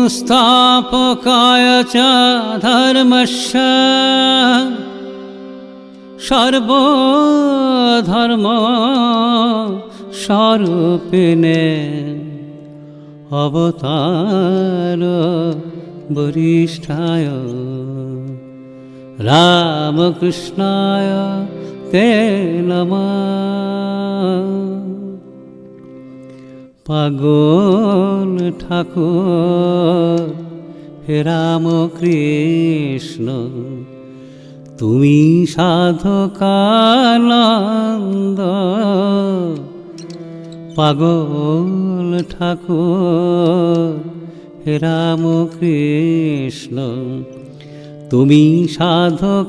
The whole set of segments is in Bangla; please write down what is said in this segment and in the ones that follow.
संस्थापकाय च धर्मस्य सर्वधर्म स्वरूपिणे अवतार वरिष्ठाय रामकृष्णाय ते नमः। पागल ठाकुर हे राम कृष्ण तुमी साधकानंद। पागल ठाकुर हे राम कृष्ण तुमी साधकानंद।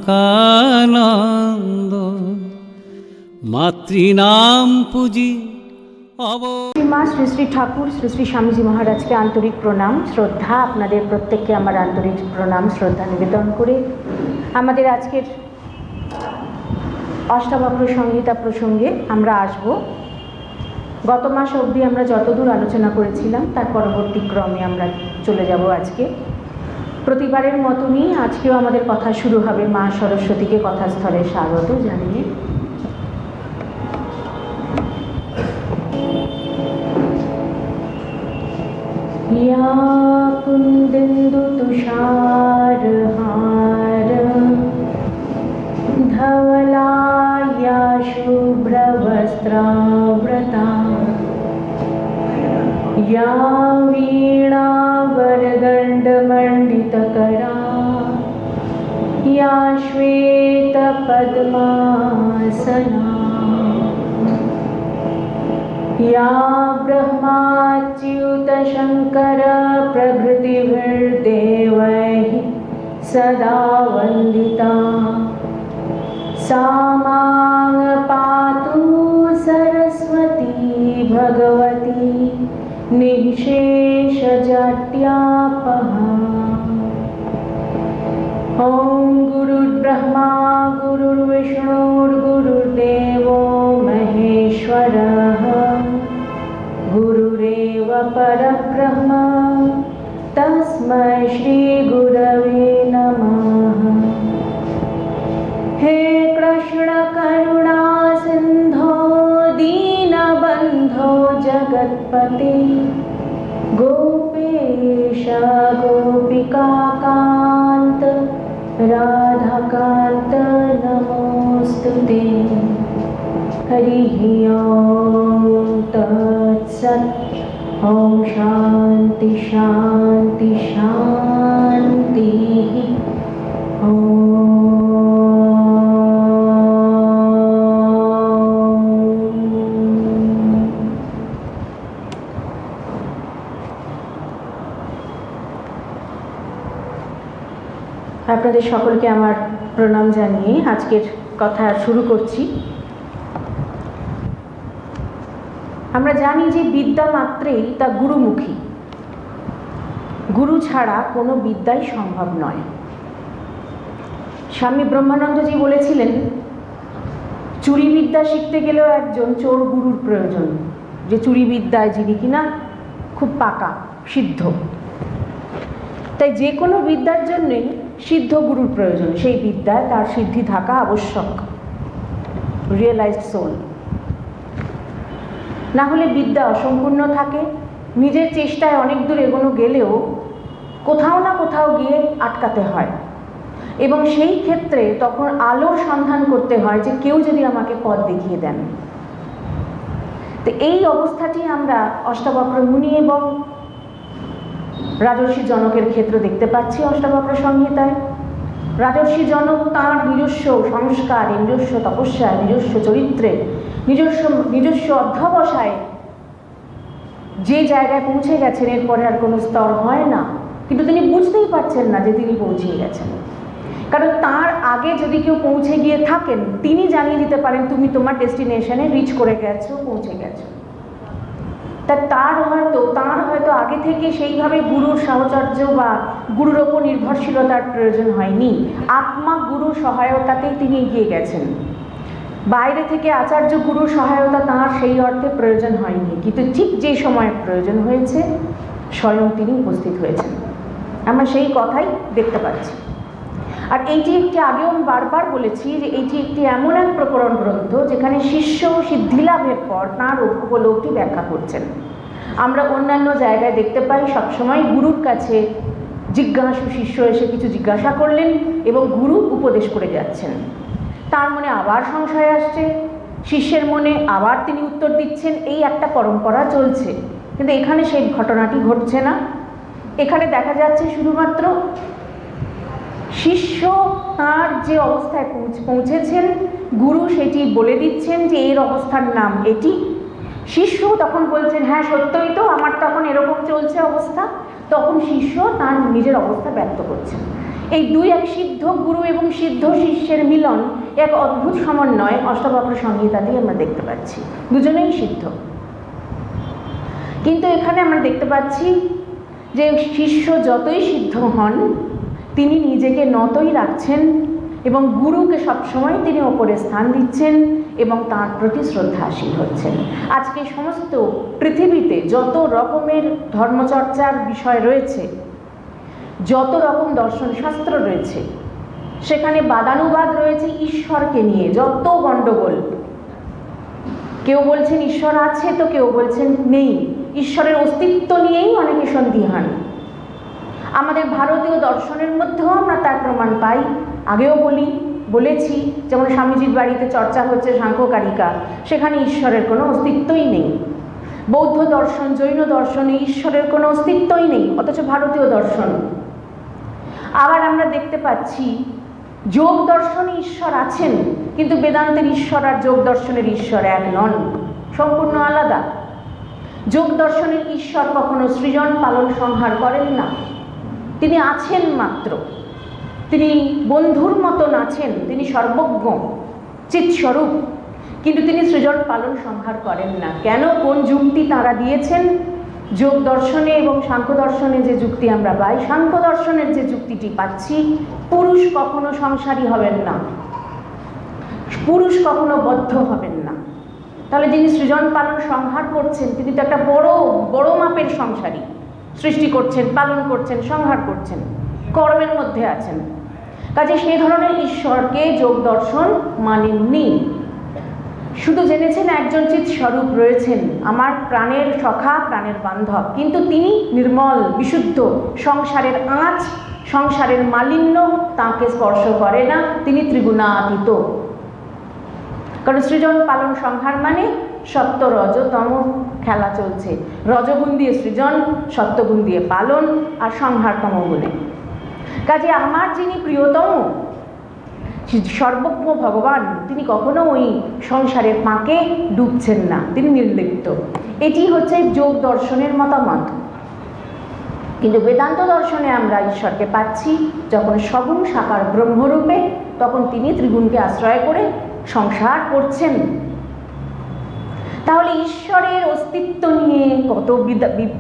मातृनाम पूजी মা শ্রী শ্রী ঠাকুর শ্রী শ্রী স্বামীজি মহারাজকে আন্তরিক প্রণাম শ্রদ্ধা। আপনাদের প্রত্যেককে আমার আন্তরিক প্রণাম শ্রদ্ধা নিবেদন করে আমাদের আজকের অষ্টাবক্র সংহিতা প্রসঙ্গে আমরা আসব। গত মাস অবধি আমরা যতদূর আলোচনা করেছিলাম তার পরবর্তী ক্রমে আমরা চলে যাব আজকে। প্রতিবারের মতনই আজকেও আমাদের কথা শুরু হবে মা সরস্বতীকে কথাস্থলে স্বাগত জানিয়ে। या कुन्देन्दुतुषारहार धवला या शुभ्रवस्त्रावृता या वीणावरदण्डमण्डितकरा या श्वेतपद्मासना या ब्रह्माच्युतशङ्कर प्रभृतिभिर्देवैः सदा वन्दिता सा मां पातु सरस्वती भगवती निःशेषजाड्यापहा। ॐ गुरुर्ब्रह्मा गुरुर्विष्णुर्गुरुर्देवो महेश्वरः गुरुरेव परब्रह्म तस्मै श्रीगुरवे नमः। हे कृष्ण करुणा सिन्धो दीनबन्धो जगत्पते गोपेश गोपिकान्त राधाकान्त नमोऽस्तुते। हरिः ॐ तत्सत्। ॐ शान्ति शान्ति शान्तिः। ॐ আপনাদের সকলকে আমার প্রণাম জানিয়ে আজকের কথা শুরু করছি। আমরা জানি যে বিদ্যা মাত্রেই তা গুরুমুখী, গুরু ছাড়া কোনো বিদ্যাই সম্ভব নয়। স্বামী ব্রহ্মানন্দজি বলেছিলেন চুরি বিদ্যা শিখতে গেলেও একজন চোর গুরুর প্রয়োজন, যে চুরি বিদ্যায় যিনি কিনা খুব পাকা সিদ্ধ। তাই যে কোনো বিদ্যার জন্যই সিদ্ধ গুরুর প্রয়োজন, সেই বিদ্যায় তার সিদ্ধি থাকা আবশ্যক, রিয়েলাইজড সোল। না হলে বিদ্যা অসম্পূর্ণ থাকে। নিজের চেষ্টায় অনেক দূর এগোনো গেলেও কোথাও না কোথাও গিয়ে আটকাতে হয়, এবং সেই ক্ষেত্রে তখন আলোর সন্ধান করতে হয় যে কেউ যদি আমাকে পথ দেখিয়ে দেন। তো এই অবস্থাটি আমরা অষ্টাবক্র মুনি এবং রাজর্ষি জনকের ক্ষেত্রে দেখতে পাচ্ছি অষ্টাবক্র সংহিতায়। রাজর্ষি জনক তাঁর নিজস্ব সংস্কার, নিজস্ব তপস্যায়, নিজস্ব চরিত্রে, নিজস্ব অধ্যবসায় যে জায়গায় পৌঁছে গেছেন এরপরে আর কোনো স্তর হয় না, কিন্তু তিনি বুঝতেই পারছেন না যে তিনি পৌঁছে গেছেন। কারণ তার আগে যদি কেউ পৌঁছে গিয়ে থাকেন তিনি জানিয়ে দিতে পারেন তুমি তোমার ডেস্টিনেশনে রিচ করে গেছো, পৌঁছে গেছো। তার হয়তো আগে থেকে সেইভাবে গুরুর সাহচর্য বা গুরুর ওপর নির্ভরশীলতার প্রয়োজন হয়নি। আত্মা গুরুর সহায়তাতেই তিনি এগিয়ে গেছেন। বাইরে থেকে আচার্য গুরুর সহায়তা তাঁর সেই অর্থে প্রয়োজন হয়নি, কিন্তু ঠিক যে সময় প্রয়োজন হয়েছে স্বয়ং তিনি উপস্থিত হয়েছেন। আমরা সেই কথাই দেখতে পাচ্ছি। আর এইটি একটি, আগেও আমি বারবার বলেছি যে এইটি একটি এমন এক প্রকরণ গ্রন্থ যেখানে শিষ্য সিদ্ধিলাভের পর তাঁর উপলব্ধি ব্যাখ্যা করছেন। আমরা অন্যান্য জায়গায় দেখতে পাই সবসময় গুরুর কাছে জিজ্ঞাসু শিষ্য এসে কিছু জিজ্ঞাসা করলেন এবং গুরু উপদেশ করে যাচ্ছেন, তার মনে আবার সংশয় আসছে, শিষ্যের মনে আবার তিনি উত্তর দিচ্ছেন, এই একটা পরম্পরা চলছে। কিন্তু এখানে সেই ঘটনাটি ঘটছে না। এখানে দেখা যাচ্ছে শুধুমাত্র শিষ্য তার যে অবস্থায় পৌঁছেছেন, গুরু সেটি বলে দিচ্ছেন যে এর অবস্থার নাম এটি। শিষ্য তখন বলছেন হ্যাঁ সত্যই তো, আমার তখন এরকম চলছে অবস্থা। তখন শিষ্য তার নিজের অবস্থা ব্যক্ত করছেন। এই দুই এক সিদ্ধ গুরু এবং সিদ্ধ শিষ্যের মিলন, এক অদ্ভুত সমন্বয় অষ্টাবক্র সংহিতাতেই আমরা দেখতে পাচ্ছি। দুজনেই সিদ্ধ, কিন্তু এখানে আমরা দেখতে পাচ্ছি যে শিষ্য যতই সিদ্ধ হন তিনি নিজেকে নতই রাখছেন এবং গুরুকে সবসময় তিনি ওপরে স্থান দিচ্ছেন এবং তার প্রতি শ্রদ্ধাশীল হচ্ছেন। আজকে সমস্ত পৃথিবীতে যত রকমের ধর্মচর্চার বিষয় রয়েছে, যত রকম দর্শনশাস্ত্র রয়েছে, সেখানে বাদানুবাদ রয়েছে ঈশ্বরকে নিয়ে, যত গণ্ডগোল। কেউ বলছেন ঈশ্বর আছে তো কেউ বলছেন নেই, ঈশ্বরের অস্তিত্ব নিয়েই অনেকে সন্দিহান। আমাদের ভারতীয় দর্শনের মধ্যেও আমরা তার প্রমাণ পাই। আগেও বলেছি, যেমন স্বামীজির বাড়িতে চর্চা হচ্ছে সাংখ্যকারিকা, সেখানে ঈশ্বরের কোনো অস্তিত্বই নেই। বৌদ্ধ দর্শন, জৈন দর্শনে ঈশ্বরের কোনো অস্তিত্বই নেই, অথচ ভারতীয় দর্শন। আবার আমরা দেখতে পাচ্ছি যোগ দর্শনে ঈশ্বর আছেন, কিন্তু বেদান্তের ঈশ্বর আর যোগ দর্শনের ঈশ্বর এক নন, সম্পূর্ণ আলাদা। যোগ দর্শনের ঈশ্বর কখনো সৃজন পালন সংহার করেন না, তিনি আছেন মাত্র, তিনি বন্ধুর মতন আছেন, তিনি সর্বজ্ঞ চিৎস্বরূপ, কিন্তু তিনি সৃজন পালন সংহার করেন না। কেন, কোন যুক্তি তাঁরা দিয়েছেন? যোগ দর্শনে এবং সাংখ্য দর্শনে যে যুক্তি আমরা পাই, সাংখ্য দর্শনের যে যুক্তিটি পাচ্ছি, পুরুষ কখনো সংসারী হবেন না, পুরুষ কখনো বদ্ধ হবেন না। তাহলে যিনি সৃজন পালন সংহার করছেন তিনি তো একটা বড় মাপের সংসারী, সৃষ্টি করছেন, পালন করছেন, সংহার করছেন, কর্মের মধ্যে আছেন। কাজে সেই ধরনের ঈশ্বরকে যোগ দর্শন মানেননি, শুধু জেনেছেন একজন চিৎ স্বরূপ রয়েছেন, আমার প্রাণের সখা, প্রাণের বান্ধব, কিন্তু তিনি নির্মল, বিশুদ্ধ, সংসারের আঁচ, সংসারের মালিন্য তাঁকে স্পর্শ করে না, তিনি ত্রিগুণাতীত। কারণ সৃজন পালন সংহার মানে সত্য রজ তম খেলা চলছে, রজগুণ দিয়ে সৃজন, সত্যগুণ দিয়ে পালন, আর সংহার তমগুণে। কাজে আমার যিনি প্রিয়তম সর্বজ্ঞ ভগবান, তিনি কখনো ওই সংসারের পাঁকে ডুবছেন না, তিনি নির্লিপ্ত। এটি হচ্ছে যোগ দর্শনের মতামত। কিন্তু বেদান্ত দর্শনে আমরা ঈশ্বরকে পাচ্ছি যখন সগুণ সাকার ব্রহ্মরূপে, তখন তিনি ত্রিগুণকে আশ্রয় করে সংসার করছেন। তাহলে ঈশ্বরের অস্তিত্ব নিয়ে কত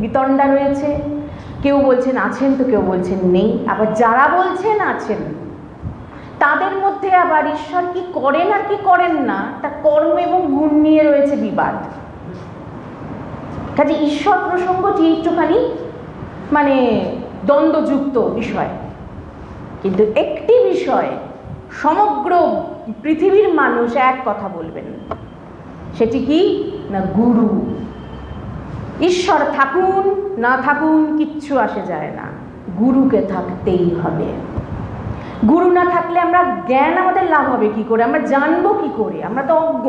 বিতণ্ডা রয়েছে। কেউ বলছেন আছেন তো কেউ বলছেন নেই। আবার যারা বলছেন আছেন তাদের মধ্যে আবার ঈশ্বর কি করেন আর কি করেন না, তা কর্ম এবং গুণ নিয়ে রয়েছে বিবাদ। কাজে ঈশ্বর প্রসঙ্গটি একটুখানি দ্বন্দ্বযুক্ত বিষয়। কিন্তু একটি বিষয় সমগ্র পৃথিবীর মানুষ এক কথা বলবেন, সেটি কি না গুরু। ঈশ্বর থাকুন না থাকুন কিচ্ছু আসে যায় না, গুরুকে থাকতেই হবে। গুরু না থাকলে আমরা জ্ঞান, আমাদের লাভ হবে কি করে, আমরা জানবো কি করে, আমরা তো অজ্ঞ।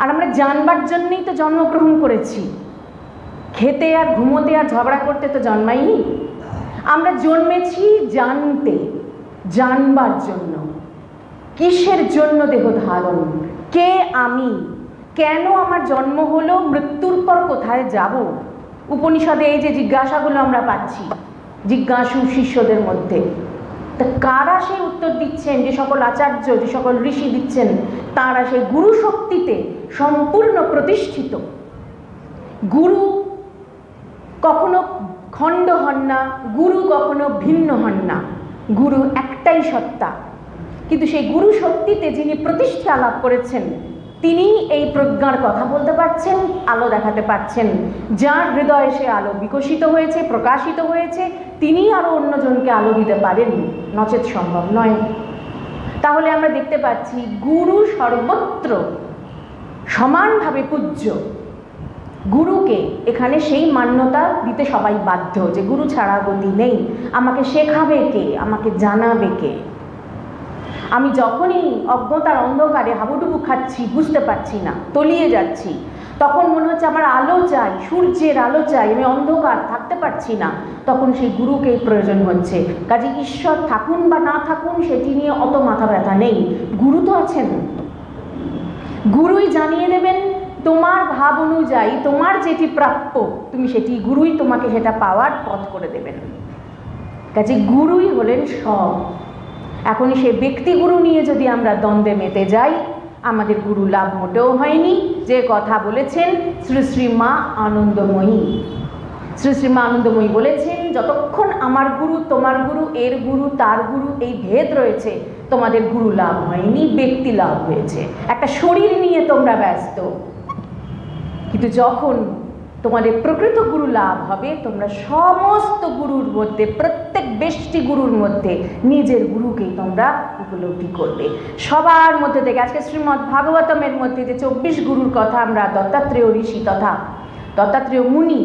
আর আমরা জানবার জন্যই তো জন্মগ্রহণ করেছি, খেতে আর ঘুমোতে আর ঝগড়া করতে তো জন্মাইনি। আমরা জন্মেছি জানতে, জানবার জন্য। কিসের জন্য দেহ ধারণ, কে আমি, কেন আমার জন্ম হলো, মৃত্যুর পর কোথায় যাব। উপনিষদে এই যে জিজ্ঞাসাগুলো আমরা পাচ্ছি জিজ্ঞাসু শিষ্যদের মধ্যে, তা কারা সেই উত্তর দিচ্ছেন? যে সকল আচার্য, যে সকল ঋষি দিচ্ছেন, তারা সেই গুরু শক্তিতে সম্পূর্ণ প্রতিষ্ঠিত। গুরু কখনো খণ্ড হন না, গুরু কখনো ভিন্ন হন না, গুরু একটাই সত্তা। কিন্তু সেই গুরু শক্তিতে যিনি প্রতিষ্ঠা লাভ করেছেন, তিনি এই প্রজ্ঞার কথা বলতে পারছেন, আলো দেখাতে পারছেন। যার হৃদয়ে সে আলো বিকশিত হয়েছে, প্রকাশিত হয়েছে, তিনি আরও অন্যজনকে আলো দিতে পারেন, নচেত সম্ভব নয়। তাহলে আমরা দেখতে পাচ্ছি গুরু সর্বত্র সমানভাবে পূজ্য। গুরুকে এখানে সেই মান্যতা দিতে সবাই বাধ্য যে গুরু ছাড়া গতি নেই। আমাকে শেখাবে কে, আমাকে জানাবে কে? আমি যখনই অজ্ঞতার অন্ধকারে হাবুডুবু খাচ্ছি, বুঝতে পারছি না, তলিয়ে যাচ্ছি, তখন মনে হচ্ছে আমার আলো চাই, সূর্যের আলো চাই, আমি অন্ধকার থাকতে পারছি না, তখন সেই গুরুকেই প্রয়োজন হচ্ছে। কাজে ঈশ্বর থাকুন বা না থাকুন সেটি নিয়ে অত মাথা ব্যথা নেই, গুরু তো আছেন। গুরুই জানিয়ে দেবেন তোমার ভাব অনুযায়ী তোমার যেটি প্রাপ্য, তুমি সেটি, গুরুই তোমাকে সেটা পাওয়ার পথ করে দেবেন। কাজে গুরুই হলেন সব। এখন সে ব্যক্তিগুরু নিয়ে যদি আমরা দ্বন্দ্বে মেতে যাই, আমাদের গুরু লাভ মোটেও হয়নি। যে কথা বলেছেন শ্রী শ্রী মা আনন্দময়ী, শ্রী শ্রী মা আনন্দময়ী বলেছেন, যতক্ষণ আমার গুরু, তোমার গুরু, এর গুরু, তার গুরু, এই ভেদ রয়েছে, তোমাদের গুরু লাভ হয়নি, ব্যক্তি লাভ হয়েছে। একটা শরীর নিয়ে তোমরা ব্যস্ত, কিন্তু যখন তোমাদের প্রকৃত গুরু লাভ হবে, তোমরা সমস্ত গুরুর মধ্যে, প্রত্যেক বেষ্টি গুরুর মধ্যে নিজের গুরুকেই তোমরা উপলব্ধি করবে। সবার মধ্যে থেকে আজকে শ্রীমদ্ ভাগবতমের মধ্যে যে 24 গুরুর কথা আমরা দত্তাত্রেয় ঋষি তথা দত্তাত্রেয় মুনি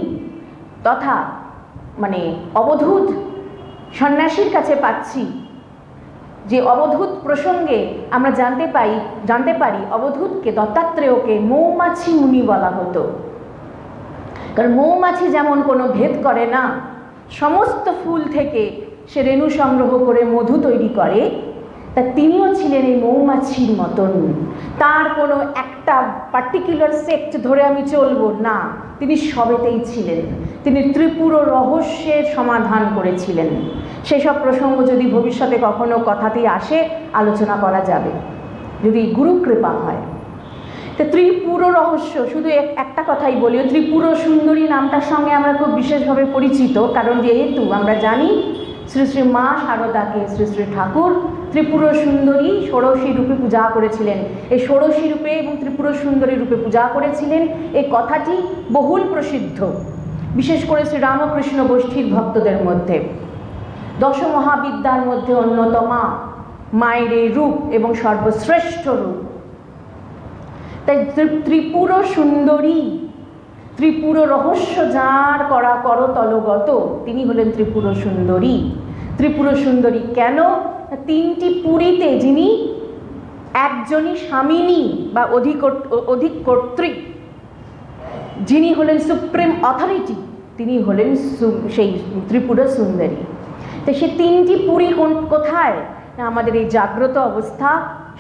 তথা মানে অবধূত সন্ন্যাসীর কাছে পাচ্ছি, যে অবধূত প্রসঙ্গে আমরা জানতে পারি অবধূতকে, দত্তাত্রেয়কে মৌমাছি মুনি বলা হতো। কারণ মৌমাছি যেমন কোনো ভেদ করে না, সমস্ত ফুল থেকে সে রেণু সংগ্রহ করে মধু তৈরি করে, তা তিনিও ছিলেন এই মৌমাছির মতন। তার কোনো একটা পার্টিকুলার সেক্ট ধরে আমি চলবো না, তিনি সবেতেই ছিলেন। তিনি ত্রিপুর রহস্যের সমাধান করেছিলেন। সেসব প্রসঙ্গ যদি ভবিষ্যতে কখনো কথাতেই আসে, আলোচনা করা যাবে যদি গুরু কৃপা হয়। তো ত্রিপুর রহস্য, শুধু একটা কথাই বলি, ত্রিপুর সুন্দরী নামটার সঙ্গে আমরা খুব বিশেষভাবে পরিচিত, কারণ যেহেতু আমরা জানি শ্রী শ্রী মা শারদাকে শ্রী শ্রী ঠাকুর ত্রিপুর সুন্দরী ষোড়শী রূপে পূজা করেছিলেন। এই ষোড়শী রূপে এবং ত্রিপুর সুন্দরী রূপে পূজা করেছিলেন, এই কথাটি বহুল প্রসিদ্ধ, বিশেষ করে শ্রী রামকৃষ্ণ গোষ্ঠীর ভক্তদের মধ্যে। দশমহাবিদ্যার মধ্যে অন্যতমা মায়ের এই রূপ এবং সর্বশ্রেষ্ঠ রূপ। তাই ত্রিপুর সুন্দরী, ত্রিপুর রহস্য যার করা করতলগত, তিনি হলেন ত্রিপুর সুন্দরী। ত্রিপুর সুন্দরী কেন? 3টি পুরীতে যিনি একজনই স্বামিনী বা অধিক কর্তৃ, যিনি হলেন সুপ্রিম অথরিটি, তিনি হলেন সেই ত্রিপুর সুন্দরী। তো সে 3টি পুরী কোথায় না, আমাদের এই জাগ্রত অবস্থা,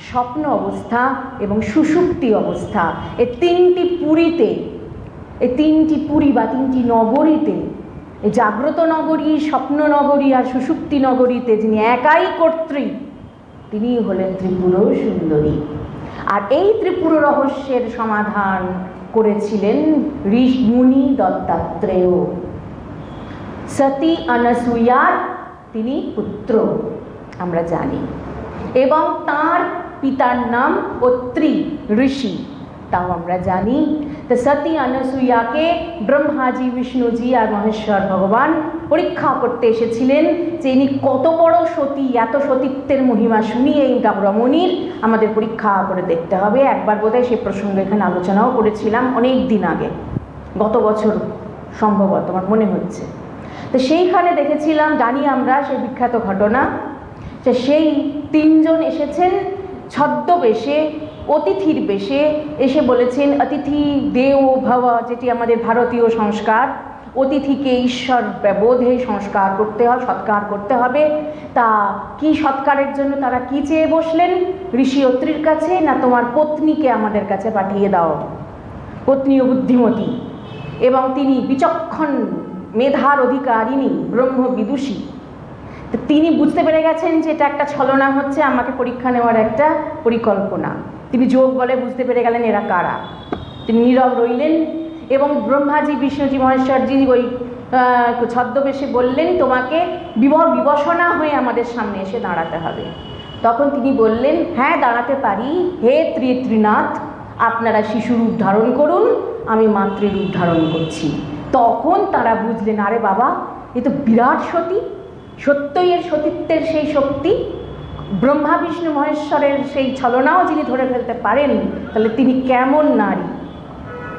স্বপ্ন অবস্থা এবং সুষুপ্তি অবস্থা। এই 3টি পুরীতে, এই 3টি পুরী বা 3টি নগরীতে, এই জাগ্রত নগরী, স্বপ্ন নগরী আর সুষুপ্তি নগরীতে যিনি একাই কর্ত্রী, তিনি হলেন ত্রিপুর সুন্দরী। আর এই ত্রিপুর রহস্যের সমাধান করেছিলেন ঋষি মুনি দত্তাত্রেয়। সতী অনসূয়ার তিনি পুত্র আমরা জানি, এবং তার পিতার নাম অত্রি ঋষি, তাও আমরা জানি। তো সতী অনসূয়াকে ব্রহ্মাজি, বিষ্ণুজি আর মহেশ্বর ভগবান পরীক্ষা করতে এসেছিলেন যে ইনি কত বড় সতী, এত সতীত্বের মহিমা শুনিয়ে এই রমণীর আমাদের পরীক্ষা করে দেখতে হবে। একবার বোধহয় সে প্রসঙ্গে এখানে আলোচনাও করেছিলাম অনেক দিন আগে, গত বছর সম্ভবত আমার মনে হচ্ছে। তো সেইখানে দেখেছিলাম, জানি আমরা সেই বিখ্যাত ঘটনা, যে সেই 3 জন এসেছেন ছদ্মবেশে, অতিথির বেশে এসে বলেছেন অতিথি দেও ভব, যেটি আমাদের ভারতীয় সংস্কার, অতিথিকে ঈশ্বর বোধে সংস্কার করতে হয়, সৎকার করতে হবে। তা কি সৎকারের জন্য তারা কি চেয়ে বসলেন ঋষি অত্রির কাছে? না, তোমার পত্নীকে আমাদের কাছে পাঠিয়ে দাও। পত্নীও বুদ্ধিমতী এবং তিনি বিচক্ষণ মেধার অধিকারিণী, ব্রহ্ম বিদুষী। তো তিনি বুঝতে পেরে গেছেন যে এটা একটা ছলনা হচ্ছে, আমাকে পরীক্ষা নেওয়ার একটা পরিকল্পনা। তিনি যোগ বলে বুঝতে পেরে গেলেন এরা কারা। তিনি নীরব রইলেন এবং ব্রহ্মাজি, বিষ্ণুজি, মহেশ্বরজি ওই ছদ্মবেশে বললেন তোমাকে বিবশনা হয়ে আমাদের সামনে এসে দাঁড়াতে হবে। তখন তিনি বললেন হ্যাঁ দাঁড়াতে পারি, হে ত্রিনাথ আপনারা শিশুরূপ ধারণ করুন, আমি মাতৃরূপ ধারণ করছি। তখন তারা বুঝলেন, আরে বাবা, এ তো বিরাট সতী, সত্যই এর সতীত্বের সেই শক্তি, ব্রহ্মা বিষ্ণু মহেশ্বরের সেই ছলনাও যিনি ধরে ফেলতে পারেন, তাহলে তিনি কেমন নারী।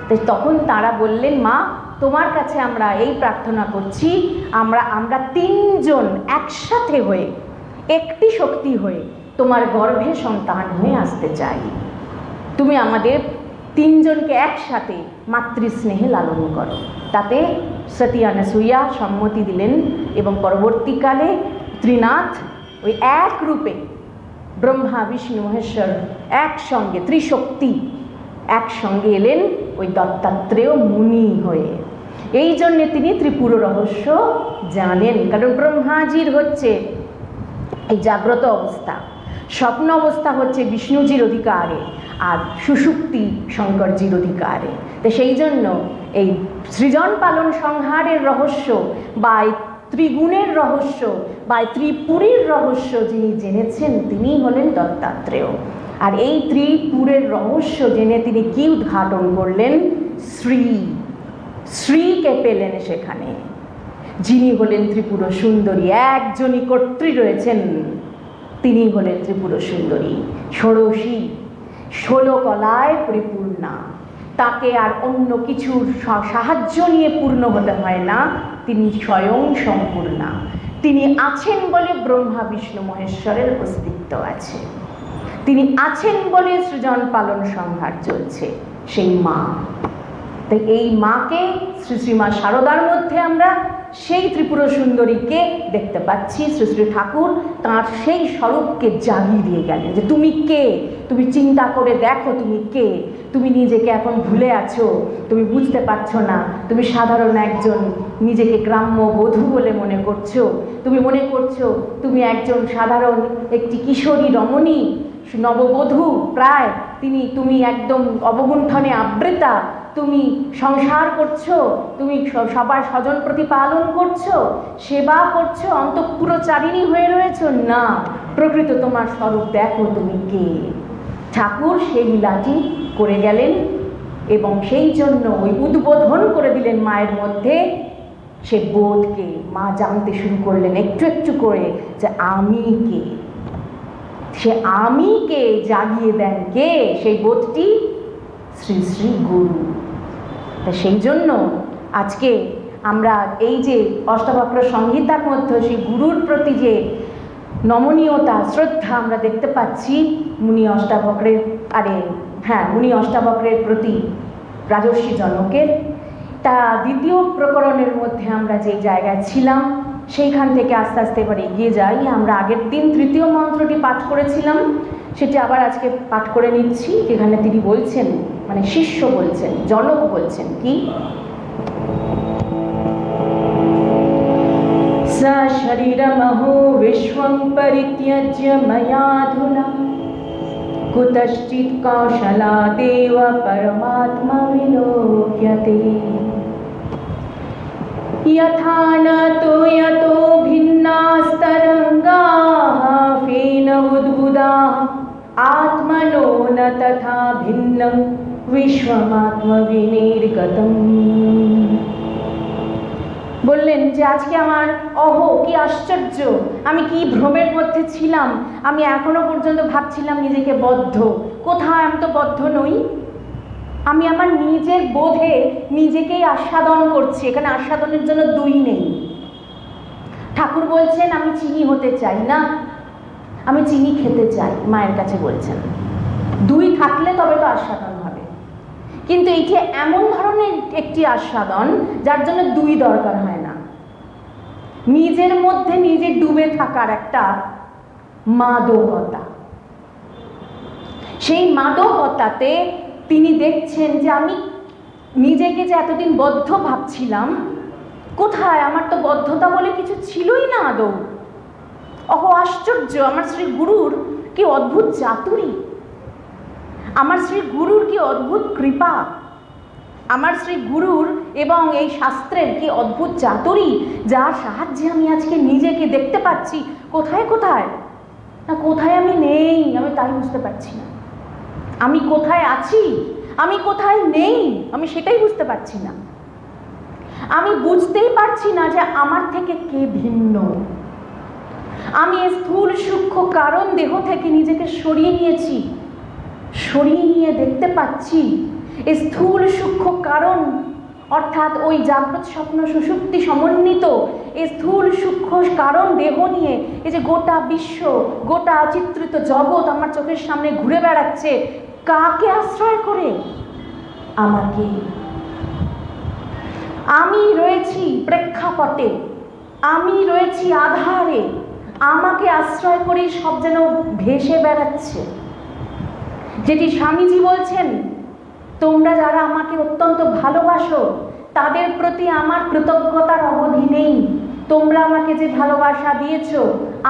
তাই তখন তারা বললেন, মা, তোমার কাছে আমরা এই প্রার্থনা করছি, আমরা তিনজন একসাথে হয়ে, একটি শক্তি হয়ে তোমার গর্ভে সন্তান হয়ে আসতে চাই। তুমি আমাদের তিনজনকে একসাথে মাতৃস্নেহে লালন করো। তাতে সতী অনসূয়া সম্মতি দিলেন এবং পরবর্তীকালে ত্রিনাথ ওই এক রূপে ব্রহ্মা বিষ্ণু মহেশ্বর একসঙ্গে, ত্রিশক্তি একসঙ্গে এলেন ওই দত্তাত্রেয় মুনি হয়ে। এই জন্যে তিনি ত্রিপুর রহস্য জানেন, কারণ ব্রহ্মাজির হচ্ছে এই জাগ্রত অবস্থা, স্বপ্ন অবস্থা হচ্ছে বিষ্ণুজির অধিকারে, আর সুষুপ্তি শঙ্করজির অধিকারে। তো সেই জন্য এই সৃজন পালন সংহারের রহস্য বা এই ত্রিগুণের রহস্য বা ত্রিপুরীর রহস্য যিনি জেনেছেন, তিনি হলেন দত্তাত্রেয়। আর এই ত্রিপুরের রহস্য জেনে তিনি কি উদ্ঘাটন করলেন? শ্রীকে পেলেন সেখানে, যিনি হলেন ত্রিপুর সুন্দরী। একজনই কর্ত্রী রয়েছেন, তিনি হলেন ত্রিপুর সুন্দরী, ষোড়শী, 16 কলায় পরিপূর্ণা। তাকে আর অন্য কিছুর সাহায্য নিয়ে পূর্ণ হতে হয় না, তিনি স্বয়ং সম্পূর্ণা। তিনি আছেন বলে ব্রহ্মা বিষ্ণু মহেশ্বরের অস্তিত্ব আছে, তিনি আছেন বলে সৃজন পালন সংহার চলছে, সেই মা। তাই এই মাকে শ্রী শ্রীমা শারদার মধ্যে আমরা সেই ত্রিপুর সুন্দরীকে দেখতে পাচ্ছি। শ্রী শ্রী ঠাকুর তাঁর সেই স্বরূপকে জাগিয়ে দিয়ে গেলেন যে তুমি কে, তুমি চিন্তা করে দেখো তুমি কে। তুমি নিজেকে এখন ভুলে আছো, তুমি বুঝতে পারছো না, তুমি সাধারণ একজন নিজেকে গ্রাম্য বধূ বলে মনে করছো, তুমি মনে করছো তুমি একজন সাধারণ একটি কিশোরী রমণী, নববধূ প্রায়, তুমি একদম অবগুণ্ঠনে আবৃতা, তুমি সংসার করছো, তুমি সবার স্বজন প্রতিপালন করছো, সেবা করছো, অন্তঃপুরচারিণী হয়ে রয়েছো। না, প্রকৃত তোমার স্বরূপ দেখো তুমি কে। ঠাকুর সেই লীলাটি করে গেলেন এবং সেই জন্য ওই উদ্বোধন করে দিলেন মায়ের মধ্যে। সে বোধকে মা জানতে শুরু করলেন একটু একটু করে, যে আমি কে। সে আমি কে জাগিয়ে দেন কে? সেই বোধটি শ্রী শ্রী গুরু। তা সেই জন্য আজকে আমরা এই যে অষ্টাবক্র সংহিতার মধ্যে সেই গুরুর প্রতি যে নমনীয়তা, শ্রদ্ধা আমরা দেখতে পাচ্ছি মুনি অষ্টাবক্রের প্রতি রাজর্ষি জনকের। তা দ্বিতীয় প্রকরণের মধ্যে আমরা যে জায়গায় ছিলাম, সেইখান থেকে আস্তে আস্তে এবার এগিয়ে যাই। আমরা আগের দিন তৃতীয় মন্ত্রটি পাঠ করেছিলাম, সেটি আবার আজকে পাঠ করে নিচ্ছি, যেখানে তিনি বলছেন, মানে শিষ্য বলছেন, জনক বলছেন কি, सा शरीरमहो विश्वं परित्यज्य मयाधुना कुतश्चित् कौशलादेव परमात्मा विलोक्यते यथा न तो यतो भिन्नास्तरङ्गाः फेन उद्बुधाः आत्मनो न तथा भिन्नं विश्वमात्मविनिर्गतम्। বললেন যে আজকে আমার কি আশ্চর্য, আমি কি ভ্রমের মধ্যে ছিলাম। আমি এখনো পর্যন্ত ভাবছিলাম নিজেকে বদ্ধ। কোথায়, আমি তো বদ্ধ নই। আমি আমার নিজের বোধে নিজেকেই আস্বাদন করছি। এখানে আস্বাদনের জন্য দুই নেই। ঠাকুর বলছেন আমি চিনি হতে চাই না, আমি চিনি খেতে চাই, মায়ের কাছে বলছেন। দুই থাকলে তবে তো আস্বাদন হবে, কিন্তু এইটি এমন ধরনের একটি আস্বাদন যার জন্য দুই দরকার হয় না। নিজের মধ্যে নিজে ডুবে থাকার একটা মাদকতা, সেই মাদকতাতে তিনি দেখছেন যে আমি নিজেকে যে এতদিন বদ্ধ ভাবছিলাম, কোথায়, আমার তো বদ্ধতা বলে কিছু ছিলই না আদৌ। আশ্চর্য, আমার শ্রী গুরুর কি অদ্ভুত চাতুরী, আমার শ্রী গুরুর কি অদ্ভুত কৃপা, আমার শ্রী গুরুর এবং এই শাস্ত্রের কি অদ্ভুত চাতুরী, যার সাহায্যে আমি আজকে নিজেকে দেখতে পাচ্ছি। কোথায় কোথায় না, কোথায় আমি নেই, আমি তাই বুঝতে পারছি না। আমি কোথায় আছি, আমি কোথায় নেই, আমি সেটাই বুঝতে পারছি না। আমি বুঝতেই পারছি না যে আমার থেকে কে ভিন্ন। আমি স্থূল সূক্ষ্ম কারণ দেহ থেকে নিজেকে সরিয়ে নিয়েছি, সরিয়ে নিয়ে দেখতে পাচ্ছি স্থূল সূক্ষ্ম কারণ অর্থাৎ ওই জাগ্রত স্বপ্ন সুষুপ্তি সমন্বিত এই স্থূল সূক্ষ্ম কারণ দেহ নিয়ে এই যে গোটা বিশ্ব, গোটা চিত্রিত জগৎ আমার চোখের সামনে ঘুরে বেড়াচ্ছে, কাকে আশ্রয় করে? আমাকে। আমি রয়েছি প্রেক্ষাপটে, আমি রয়েছি আধারে, আমাকে আশ্রয় করেই সব যেন ভেসে বেড়াচ্ছে। যেটি স্বামীজি বলছেন, তোমরা যারা আমাকে অত্যন্ত ভালোবাসো তাদের প্রতি আমার কৃতজ্ঞতার অবধি নেই। তোমরা আমাকে যে ভালোবাসা দিয়েছো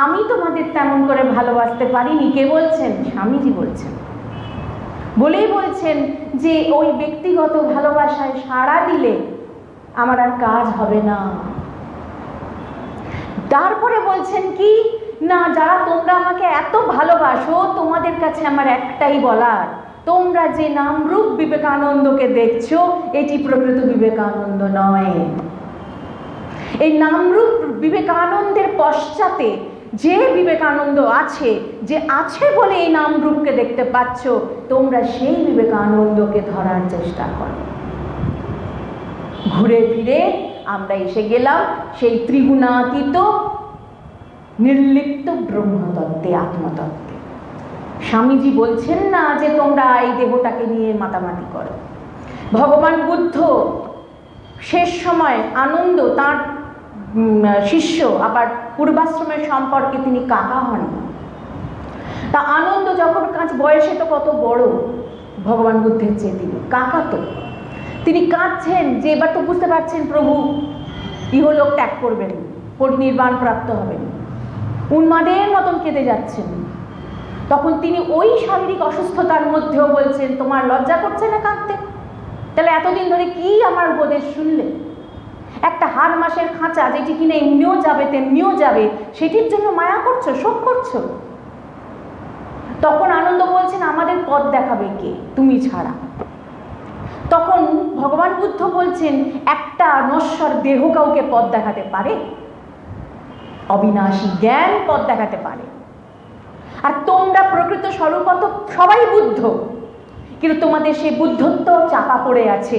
আমি তোমাদের তেমন করে ভালোবাসতে পারিনি। কে বলছেন? স্বামীজি বলছেন। বলেই বলছেন যে ওই ব্যক্তিগত ভালোবাসায় সাড়া দিলে আমার আর কাজ হবে না। তারপরে বলছেন কি না, যারা তোমরা আমাকে এত ভালোবাসো তোমাদের কাছে আমার একটাই বলার, তোমরা যে নামরূপ বিবেকানন্দকে দেখছো এটি প্রকৃত বিবেকানন্দ নয়। এই নামরূপ বিবেকানন্দের পশ্চাতে যে বিবেকানন্দ আছে, যে আছে বলে এই নামরূপকে দেখতে পাচ্ছ, তোমরা সেই বিবেকানন্দকে ধরার চেষ্টা করো। ঘুরে ফিরে আমরা এসে গেলাম সেই ত্রিগুণাতীত নির্লিপ্ত ব্রহ্মতত্ত্বে, আত্মতত্ত্বে। স্বামীজি বলছেন না যে তোমরা এই দেহটাকে নিয়ে মাতামাতি করো। ভগবান বুদ্ধ শেষ সময় আনন্দ তার শিষ্য, আবার পূর্বাশ্রমের সম্পর্কে তিনি কাকা হন। তা আনন্দ যখন বয়সে তো কত বড় ভগবান বুদ্ধের চেয়ে, তিনি কাকা তো। তিনি কাঁদছেন যে এবার তো বুঝতে পারছেন প্রভু ইহলোক ত্যাগ করবেন, পরিনির্বাণ প্রাপ্ত হবেন, উন্মাদের মতন কেঁদে যাচ্ছেন। তখন তিনি ওই শারীরিক অসুস্থতার মধ্যেও বলছেন, তোমার লজ্জা করছে না কাঁদতে? তাহলে এতদিন ধরে কি আমার উপদেশ শুনলে? একটা হার মাসের খাঁচা যেটি কিনে এমনিও যাবে তেমনিও যাবে, সেটির জন্য মায়া করছো, শোক করছো। তখন আনন্দ বলছেন, আমাদের পথ দেখাবে কে, তুমি ছাড়া। তখন ভগবান বুদ্ধ বলছেন, একটা নশ্বর দেহ কাউকে পথ দেখাতে পারে? অবিনাশী জ্ঞান পথ দেখাতে পারে। আর তোমরা প্রকৃত স্বরূপত সবাই বুদ্ধ, কিন্তু তোমাদের সেই বুদ্ধত্ব চাপা পড়ে আছে।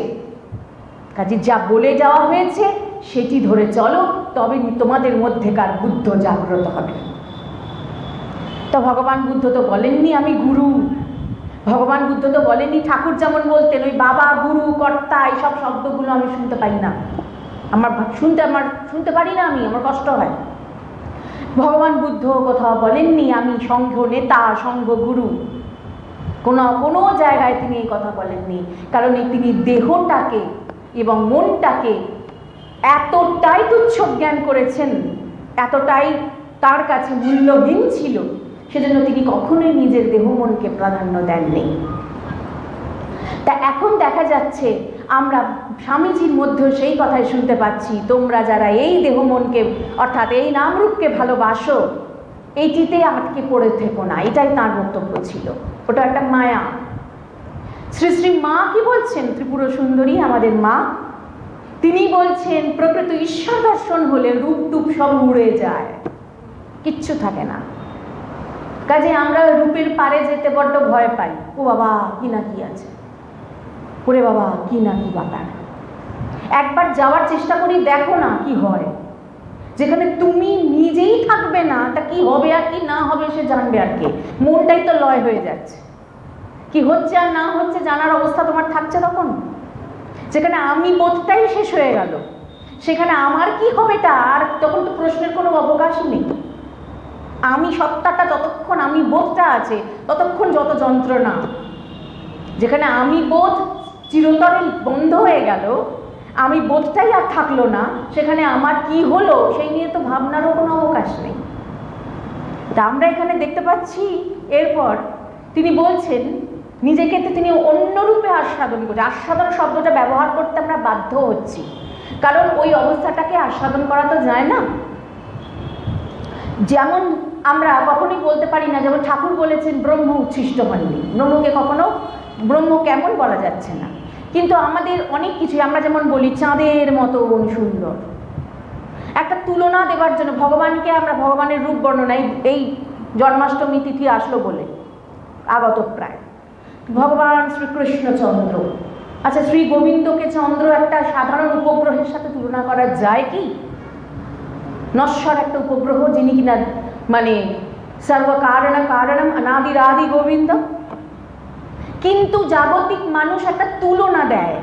কাজে যা বলে যাওয়া হয়েছে সেটি ধরে চলো, তবে তোমাদের মধ্যেকার বুদ্ধ জাগ্রত হবে। তো ভগবান বুদ্ধ তো বলেননি আমি গুরু, ভগবান বুদ্ধ তো বলেননি, ঠাকুর যেমন বলতেন ওই বাবা, গুরু, কর্তা, এইসব শব্দগুলো আমি শুনতে পাই না, আমার শুনতে পারি না, আমার কষ্ট হয়। ভগবান বুদ্ধ কোথাও বলেননি আমি সংঘ নেতা, সংঘ গুরু, কোনো জায়গায় তিনি এই কথা বলেননি। কারণ তিনি দেহটাকে এবং মনটাকে এতটাই তুচ্ছ জ্ঞান করেছেন, এতটাই তার কাছে মূল্যহীন ছিল, সেজন্য তিনি কখনোই নিজের দেহ মনকে প্রাধান্য দেননি। তা এখন দেখা যাচ্ছে আমরা স্বামীজির মধ্যেও সেই কথাই শুনতে পাচ্ছি, তোমরা যারা এই দেহ মনকে অর্থাৎ এই নামরূপকে ভালোবাসো এইটিতে আটকে পড়ে থেকো না, এটাই তাঁর বক্তব্য ছিল। ওটা একটা মায়া। শ্রী শ্রী মা কি বলছেন, ত্রিপুর সুন্দরী আমাদের মা, তিনি বলছেন প্রকৃত ঈশ্বর দর্শন হলে রূপ টুপ সব উড়ে যায়, কিচ্ছু থাকে না। কাজে আমরা রূপের পারে যেতে বড্ড ভয় পাই। ও বাবা কি না কি আছে, ওরে বাবা কি না কি ব্যাপার। একবার যাওয়ার চেষ্টা করি, দেখো না কি হয়। যেখানে তুমি নিজেই থাকবে না, তা কি হবে আর কি না হবে সে জানবে আর কে? মনটাই তো লয় হয়ে যাচ্ছে, কি হচ্ছে আর না হচ্ছে জানার অবস্থা তোমার থাকছে তখন। যেখানে আমি বোধটাই শেষ হয়ে গেল, সেখানে আমার কি হবে তার তখন তো প্রশ্নের কোনো অবকাশই নেই। আমি সত্তাটা যতক্ষণ আমি বোধটা আছে ততক্ষণ যত যন্ত্রণা। যেখানে আমি বোধ চিরতরে বন্ধ হয়ে গেল, আমি বোধটাই আর থাকলো না, সেখানে আমার কি হলো সেই নিয়ে তো ভাবনারও কোনো অবকাশ নেই। তা আমরা এখানে দেখতে পাচ্ছি এরপর তিনি বলছেন নিজেকে তিনি অন্যরূপে আস্বাদন করছে। আস্বাদন শব্দটা ব্যবহার করতে আমরা বাধ্য হচ্ছি, কারণ ওই অবস্থাটাকে আস্বাদন করা তো যায় না। যেমন আমরা কখনোই বলতে পারি না, যেমন ঠাকুর বলেছেন ব্রহ্ম উচ্ছিষ্ট হননি, ব্রহ্মকে কখনো ব্রহ্ম কেমন বলা যাচ্ছে না। কিন্তু আমাদের অনেক কিছু, আমরা যেমন বলি চাঁদের মতো সুন্দর, একটা তুলনা দেবার জন্য ভগবানকে আমরা ভগবানের রূপ বর্ণনা এই জন্মাষ্টমী তিথি আসলো বলে আগত প্রায় ভগবান শ্রীকৃষ্ণচন্দ্র। আচ্ছা, শ্রী গোবিন্দকে চন্দ্র একটা সাধারণ উপগ্রহের সাথে তুলনা করা যায় কি? নশ্বর একটা উপগ্রহ, যিনি কিনা মানে কারণম অনাদিরাদি গোবিন্দ। কিন্তু জাগতিক মানুষ একটা তুলনা দেয়,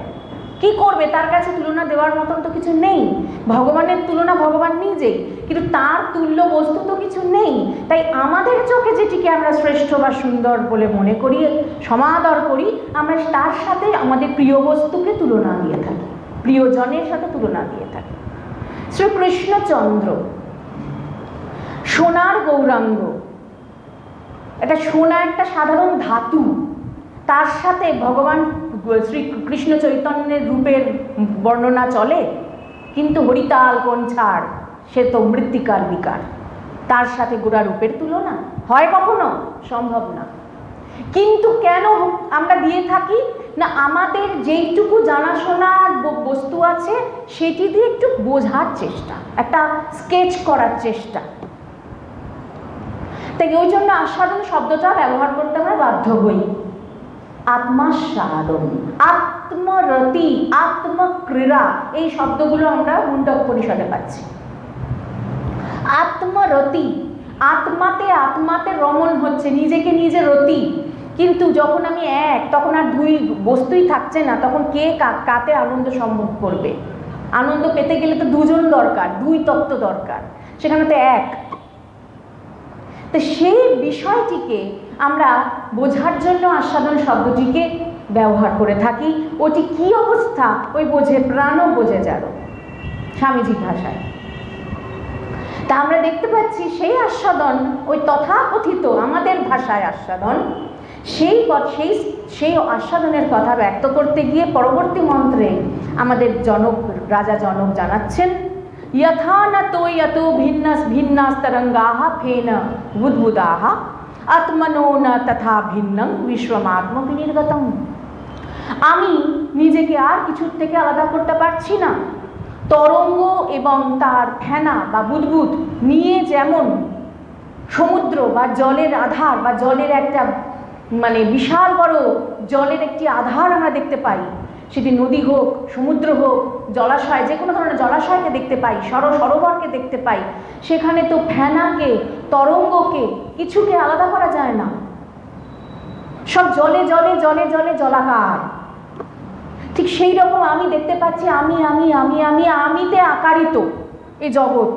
কি করবে? তার কাছে তুলনা দেওয়ার মতন তো কিছু নেই। ভগবানের তুলনা ভগবান নিজেই, কিন্তু তার তুল্য বস্তু তো কিছু নেই। তাই আমাদের চোখে যেটিকে আমরা শ্রেষ্ঠ বা সুন্দর বলে মনে করি, সমাদর করি, আমরা তার সাথে আমাদের প্রিয় বস্তুকে তুলনা দিয়ে থাকি, প্রিয়জনের সাথে তুলনা দিয়ে থাকি। শ্রীকৃষ্ণচন্দ্র সোনার গৌরাঙ্গ, এটা সোনা একটা সাধারণ ধাতু, তার সাথে ভগবান শ্রীকৃষ্ণ চৈতন্যের রূপের বর্ণনা চলে। কিন্তু হরিতাল কোন ছাড়, সে তো মৃত্তিকার বিকার, তার সাথে গোড়া রূপের তুলনা হয় কখনো? সম্ভব না। কিন্তু কেন আমরা দিয়ে থাকি না, আমাদের যেইটুকু জানাশোনার বস্তু আছে সেটি দিয়ে একটু বোঝার চেষ্টা, একটা স্কেচ করার চেষ্টা। তাই ওই জন্য আস্বাদন শব্দটা ব্যবহার করতে আমরা বাধ্য হই। আত্মাস্বাদন, আত্মরতি, আত্মক্রীড়া, এই শব্দগুলো আমরা মুন্ডক পরিষদে পাচ্ছি। আত্মরতি, আত্মাতে রমণ হচ্ছে, নিজেকে নিজে রতি। কিন্তু যখন আমি এক, তখন আর দুই বস্তুই থাকছে না, তখন কে কাতে আনন্দ সম্ভব করবে? আনন্দ পেতে গেলে তো দুজন দরকার, দুই তত্ত্ব দরকার, সেখানে তো এক। তো সেই বিষয়টিকে আমরা বোঝার জন্য আস্বাদন শব্দটিকে ব্যবহার করে থাকি। ওটি কি অবস্থা ওই বোঝে প্রাণও বোঝে যারো, স্বামীজির ভাষায়। তা আমরা দেখতে পাচ্ছি সেই আস্বাদন, ওই তথাকথিত আমাদের ভাষায় আস্বাদন, সেই আস্বাদনের কথা ব্যক্ত করতে গিয়ে পরবর্তী মন্ত্রে আমাদের রাজা জনক জানাচ্ছেন, यथा न तो यतो भिन्नास्तरंगाः फेन बुद्बुदाः आत्मनो न तथा भिन्नं विश्वमात्म विनिर्गतम। আমি নিজেকে আর কিছুর থেকে আলাদা করতে পারছি না। তরঙ্গ এবং তার ফেনা বা বুদবুদ নিয়ে যেমন সমুদ্র বা জলের আধার বা জলের একটা মানে বিশাল বড় জলের একটি আধার আমরা দেখতে পাই, সেটি নদী হোক, সমুদ্র হোক, জলাশয়, যে কোনো ধরনের জলাশয়কে দেখতে পাই, সরোবরকে দেখতে পাই, সেখানে তো ফেনাকে, তরঙ্গকে, কিছুকে আলাদা করা যায় না, সব জলে জলে জলে জলে জলাকার। ঠিক সেই রকম আমি দেখতে পাচ্ছি আমিতে আকারিত এই জগৎ।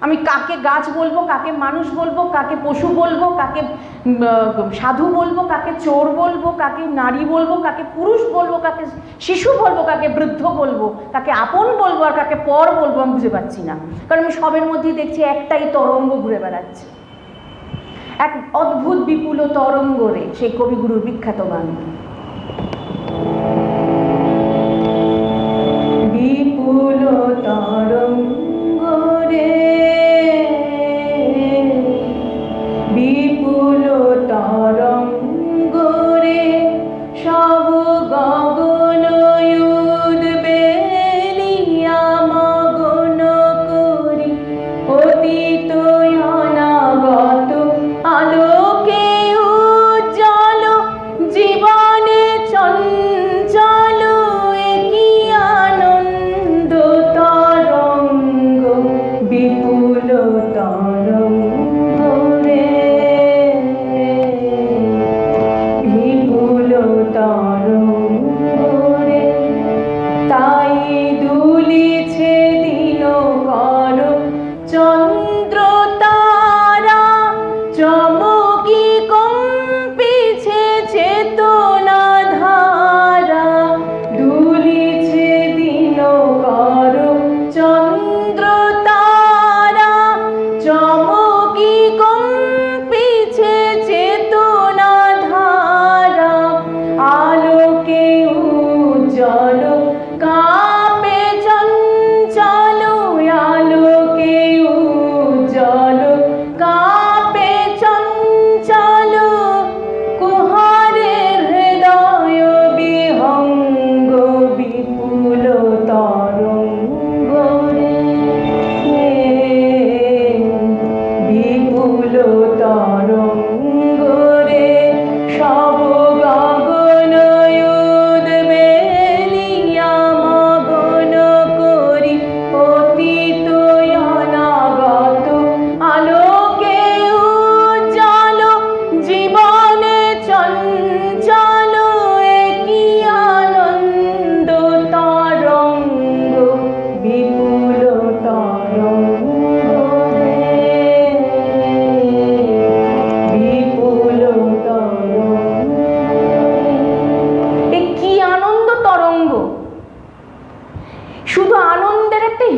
আমি কাকে গাছ বলবো, কাকে মানুষ বলবো, কাকে পশু বলবো, কাকে সাধু বলবো, কাকে চোর বলবো, কাকে নারী বলবো, কাকে পুরুষ বলবো, কাকে শিশু বলবো, কাকে বৃদ্ধ বলবো, কাকে আপন বলবো আর কাকে পর বলবো, আমি বুঝে পাচ্ছি না। কারণ আমি সবের মধ্যেই দেখছি একটাই তরঙ্গ ঘুরে বেড়াচ্ছে, এক অদ্ভুত বিপুল তরঙ্গ রে, সেই কবিগুরুর বিখ্যাত গান। বিপুল তরঙ্গ রে, বিপুল তরঙ্গ রে, সব গগন উদ্বেলিয়া মগন করি, অতীত অনাগত আলোকে উজ্জ্বল জীবনে চঞ্চল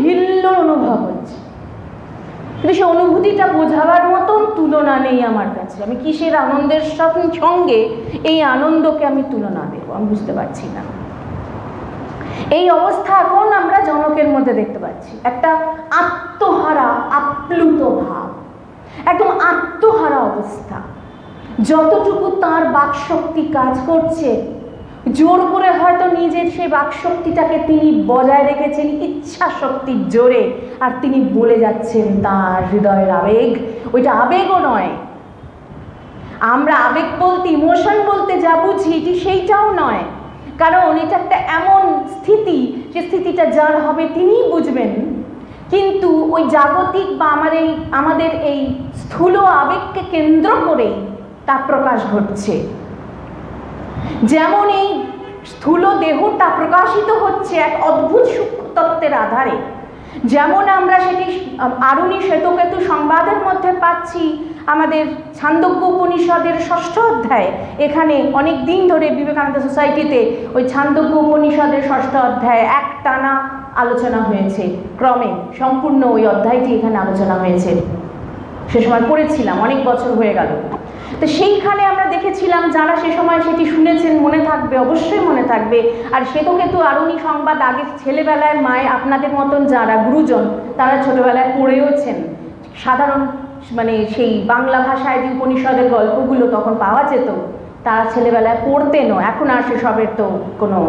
হিল্লোড় অনুভব হচ্ছে, কিন্তু সে অনুভূতিটা বোঝাবার মতন তুলনা নেই আমার কাছে। আমি কিসের আনন্দের সঙ্গে এই আনন্দকে আমি তুলনা দেবো আমি বুঝতে পারছি না। এই অবস্থা এখন আমরা জনকের মধ্যে দেখতে পাচ্ছি, একটা আত্মহারা আপ্লুত ভাব, একদম আত্মহারা অবস্থা। যতটুকু তার বাকশক্তি কাজ করছে, জোর করে হয়তো নিজের সেই বাকশক্তিটাকে তিনি বজায় রেখেছেন ইচ্ছা শক্তির জোরে, আর তিনি বলে যাচ্ছেন তার হৃদয়ের আবেগ। ওইটা আবেগও নয়, আমরা আবেগ বলতে ইমোশন বলতে যা বুঝি এটি সেইটাও নয়, কারণ এটা একটা এমন স্থিতি, যে স্থিতিটা যার হবে তিনিই বুঝবেন। কিন্তু ওই জাগতিক বা আমাদের এই স্থূল আবেগকে কেন্দ্র করেই তা প্রকাশ ঘটছে। যেমন এই স্থূল দেহটা প্রকাশিত হচ্ছে এক অদ্ভুত সূক্ষ্ম তত্ত্বের আধারে, যেমন আমরা সেটি আরুণী শ্বেতকেতু সংবাদের মধ্যে পাচ্ছি আমাদের ছান্দোগ্য উপনিষদের 6ষ্ঠ অধ্যায়। এখানে অনেক দিন ধরে বিবেকানন্দ সোসাইটিতে ওই ছান্দোগ্য উপনিষদের 6ষ্ঠ অধ্যায় এক টানা আলোচনা হয়েছে, ক্রমে সম্পূর্ণ ওই অধ্যায়টি এখানে আলোচনা হয়েছে। সে সময় পড়েছিলাম, অনেক বছর হয়ে গেল। তো সেইখানে আমরা দেখেছিলাম, যারা সে সময় সেটি শুনেছেন মনে থাকবে, অবশ্যই মনে থাকবে। আর শ্বেতকেতু আরুণী সংবাদ আগে ছেলেবেলায় মায়ের আপনাদের মতন যারা গুরুজন তারা ছোটবেলায় পড়েওছেন। সাধারণ সেই বাংলা ভাষায় যে উপনিষদের গল্পগুলো তখন পাওয়া যেত তারা ছেলেবেলায় পড়তেনও। এখন আর সেসবের তো কোনো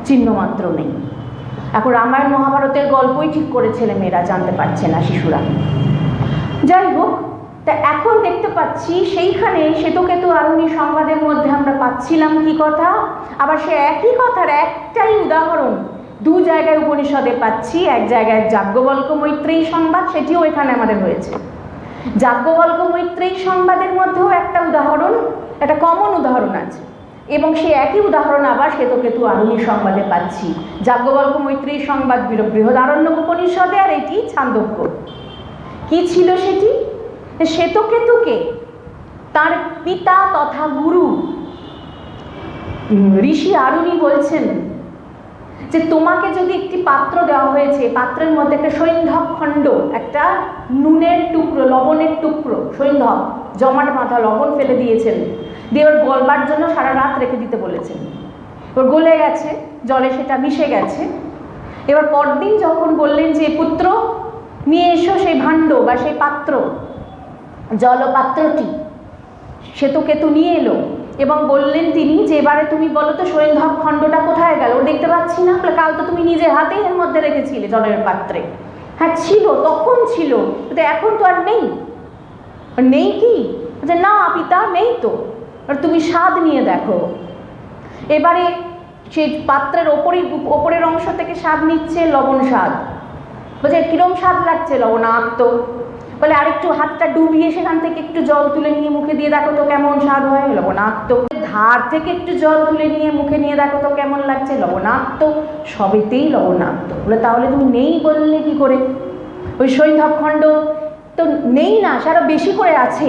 চিহ্নমাত্র নেই। এখন রামায়ণ মহাভারতের গল্পই ঠিক করে ছেলেমেয়েরা জানতে পারছে না, শিশুরা। যাই হোক, তা এখন দেখতে পাচ্ছি সেইখানে শ্বেতকেতু আরুণী সংবাদের মধ্যে আমরা পাচ্ছিলাম কি কথা, আবার সে একই কথার একটাই উদাহরণ দু জায়গায় উপনিষদে পাচ্ছি। এক জায়গায় যাজ্ঞবল্ক্য মৈত্রেয়ী সংবাদ, সেটিও এখানে আমাদের হয়েছে। যাজ্ঞবল্ক্য মৈত্রেয়ী সংবাদের মধ্যেও একটা উদাহরণ, একটা কমন উদাহরণ আছে, এবং সেই একই উদাহরণ আবার শ্বেতকেতু আরুণী সংবাদে পাচ্ছি। যাজ্ঞবল্ক্য মৈত্রেয়ী সংবাদ বৃহদারণ্যক উপনিষদে, আর এটি ছান্দোগ্য। কি ছিল সেটি? শ্বেতকেতুকে তার পিতা তথা গুরু ঋষি আরুণী বলছেন যে তোমাকে যদি একটি পাত্র দেওয়া হয়েছে, পাত্রের মধ্যে একটা সৈন্ধব খণ্ড, একটা নুনের টুকরো, লবণের টুকরো, সৈন্ধব জমাট বাঁধা লবণ ফেলে দিয়েছেন, দিয়ে ওর গলবার জন্য সারা রাত রেখে দিতে বলেছেন। ওর গলে গেছে, জলে সেটা মিশে গেছে। এবার পরদিন যখন বললেন যে পুত্র নিয়ে এসো সেই ভাণ্ড বা সেই পাত্র, জলপাত্রটি, শ্বেতকেতু নিয়ে এলো এবং বললেন তিনি যে এবারে তুমি বলো তো সৈন্ধব খণ্ডটা কোথায় গেল? দেখতে পাচ্ছি না। কাল তো তুমি নিজে হাতেই এর মধ্যে রেখেছিলে জলের পাত্রে। হ্যাঁ ছিল, তখন ছিল, কিন্তু এখন তো আর নেই। নেই কি? যে না পিতা, নেই তো। আর তুমি স্বাদ নিয়ে দেখো। এবারে সেই পাত্রের ওপরের অংশ থেকে স্বাদ নিচ্ছে, লবণ স্বাদ। বলছে কিরম স্বাদ লাগছে? লবণাক্ত। বলে আরেকটু হাতটা ডুবিয়ে সেখান থেকে একটু জল তুলে নিয়ে মুখে দিয়ে দেখো তো কেমন স্বাদ হয়? লবণাক্ত। ধার থেকে একটু জল তুলে নিয়ে মুখে নিয়ে দেখো তো কেমন লাগছে? লবণাক্ত। সবেতেই লবণাক্ত। বলে তাহলে তুমি নেই বললে কি করে? ওই সৈন্ধব খণ্ড তো নেই না, সারা বেশি করে আছে,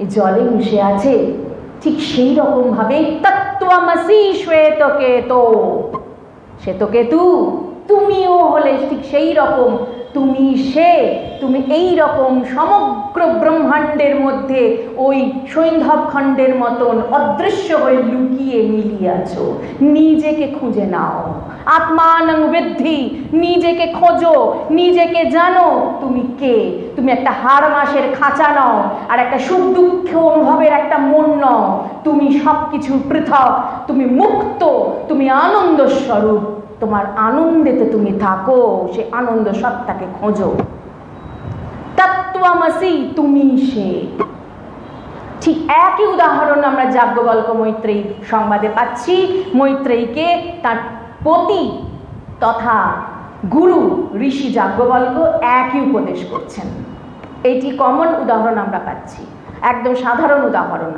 এই জলে মিশে আছে। ঠিক সেই রকম ভাবে তত্ত্বমসি শ্বেতকেতো, শ্বেতকেতু তুমিও হলে ঠিক সেই রকম। তুমি তুমি এই রকম সমগ্র ব্রহ্মাণ্ডের মধ্যে ওই সৈন্ধব খণ্ডের মতন অদৃশ্য হয়ে লুকিয়ে মিলিয়ে আছো। নিজেকে খুঁজে নাও, আত্মানং বৃদ্ধি, নিজেকে খোঁজো, নিজেকে জানো তুমি কে। তুমি একটা হাড় মাসের খাঁচা নও, আর একটা সুখ দুঃখ অনুভবের একটা মন নও। তুমি সব কিছু পৃথক, তুমি মুক্ত, তুমি আনন্দ স্বরূপ। তোমার আনন্দেতে তুমি থাকো, সে আনন্দ সত্তাকে খোঁজো। তত্ত্বমসি, তুমি সে। ঠিক একই উদাহরণ আমরা যাজ্ঞবল্ক্য মৈত্রেয়ী সংবাদে পাচ্ছি। মৈত্রেয়ীকে তার পতি তথা গুরু ঋষি যাজ্ঞবল্ক্য একই উপদেশ করছেন। এইটি কমন উদাহরণ আমরা পাচ্ছি, একদম সাধারণ উদাহরণ।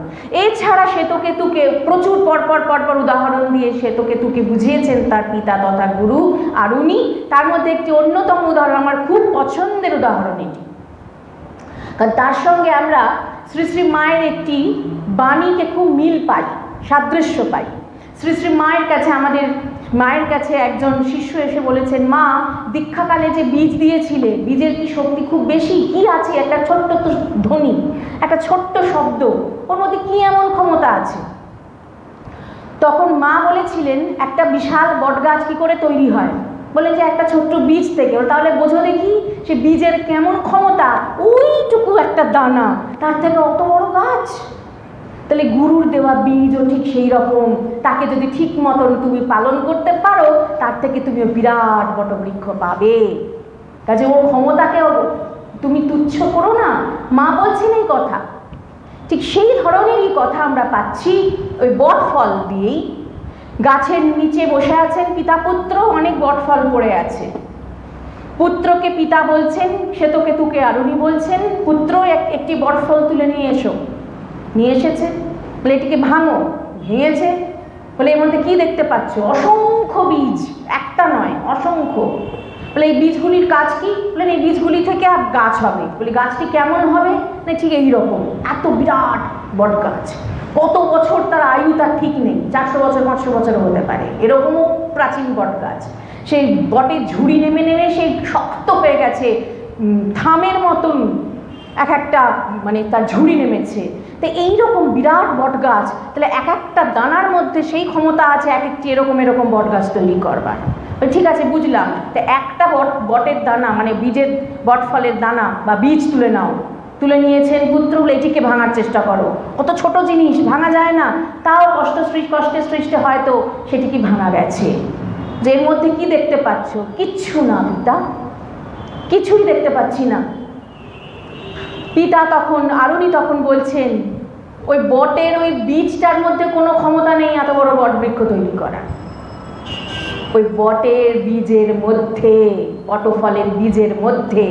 এছাড়া শ্বেতকেতুকে প্রচুর পরপর উদাহরণ দিয়ে শ্বেতকেতুকে বুঝিয়েছেন তার পিতা তথা গুরু আরুণী। তার মধ্যে একটি অন্যতম উদাহরণ, আমার খুব পছন্দের উদাহরণ এটি, কারণ তার সঙ্গে আমরা শ্রী শ্রী মায়ের একটি বাণীকে খুব মিল পাই, সাদৃশ্য পাই। শ্রী শ্রী মায়ের কাছে একজন শিষ্য এসে বলেছেন, মা, দীক্ষাকালে যে বীজ দিয়েছিলে, বীজের কি শক্তি খুব বেশি? কি আছে একটা ছোট্ট ধ্বনি, একটা ছোট্ট শব্দ, ওর মধ্যে কি এমন ক্ষমতা আছে? তখন মা বলেছিলেন, একটা বিশাল বটগাছ কি করে তৈরি হয়? বলেন যে একটা ছোট্ট বীজ থেকে। তাহলে বোঝো দেখি সে বীজের কেমন ক্ষমতা, ওইটুকু একটা দানা, তার থেকে অত বড় গাছ। তাহলে গুরুর দেওয়া বীজও ঠিক সেই রকম, তাকে যদি ঠিক মতন তুমি পালন করতে পারো, তার থেকে তুমি বিরাট বটবৃক্ষ পাবে। কাজে ওর ক্ষমতাকে তুমি তুচ্ছ করো না। মা বলছেন এই কথা, ঠিক সেই ধরনেরই কথা আমরা পাচ্ছি ওই বট ফল দিয়েই। গাছের নিচে বসে আছেন পিতা পুত্র, অনেক বট ফল পড়ে আছে। পুত্রকে পিতা বলছেন, শ্বেতকেতুকে আরুণী বলছেন, পুত্র একটি বট ফল তুলে নিয়ে এসো। নিয়ে এসেছে, বলে এটিকে ভাঙো। ভেঙেছে, বলে এর মধ্যে কি দেখতে পাচ্ছ? অসংখ্য বীজ, একটা নয়, অসংখ্য। বলে এই বীজগুলির কাজ কি? বলেন এই বীজগুলি থেকে আর গাছ হবে। বলি গাছটি কেমন হবে? না ঠিক এইরকম, এত বিরাট বট গাছ। কত বছর তার আয়ু তার ঠিক নেই, 400 বছর 500 বছর হতে পারে, এরকমও প্রাচীন বট গাছ। সেই বটের ঝুড়ি নেমে নেমে সেই শক্ত হয়ে গেছে, থামের মতন এক একটা, মানে তার ঝুড়ি নেমেছে। তো এইরকম বিরাট বট গাছ, তাহলে এক একটা দানার মধ্যে সেই ক্ষমতা আছে এক একটি এরকম এরকম বট গাছ তৈরি করবার। ঠিক আছে, বুঝলাম। তো একটা বটের দানা, মানে বীজের বট ফলের দানা বা বীজ তুলে নাও। তুলে নিয়েছেন পুত্র, বলে এটিকে ভাঙার চেষ্টা করো। কত ছোট জিনিস, ভাঙা যায় না, তাও কষ্টে সৃষ্টে হয়তো সেটিকে ভাঙা গেছে। যে এর মধ্যে কি দেখতে পাচ্ছ? কিচ্ছু না পিতা, কিছুই দেখতে পাচ্ছি না। পিতা তখন, আরুণী তখন বলছেন, ওই বটের ওই বীজটার মধ্যে কোনো ক্ষমতা নেই এত বড় বট বৃক্ষ তৈরি করা। ওই বটের বীজের মধ্যে, বটফলের বীজের মধ্যে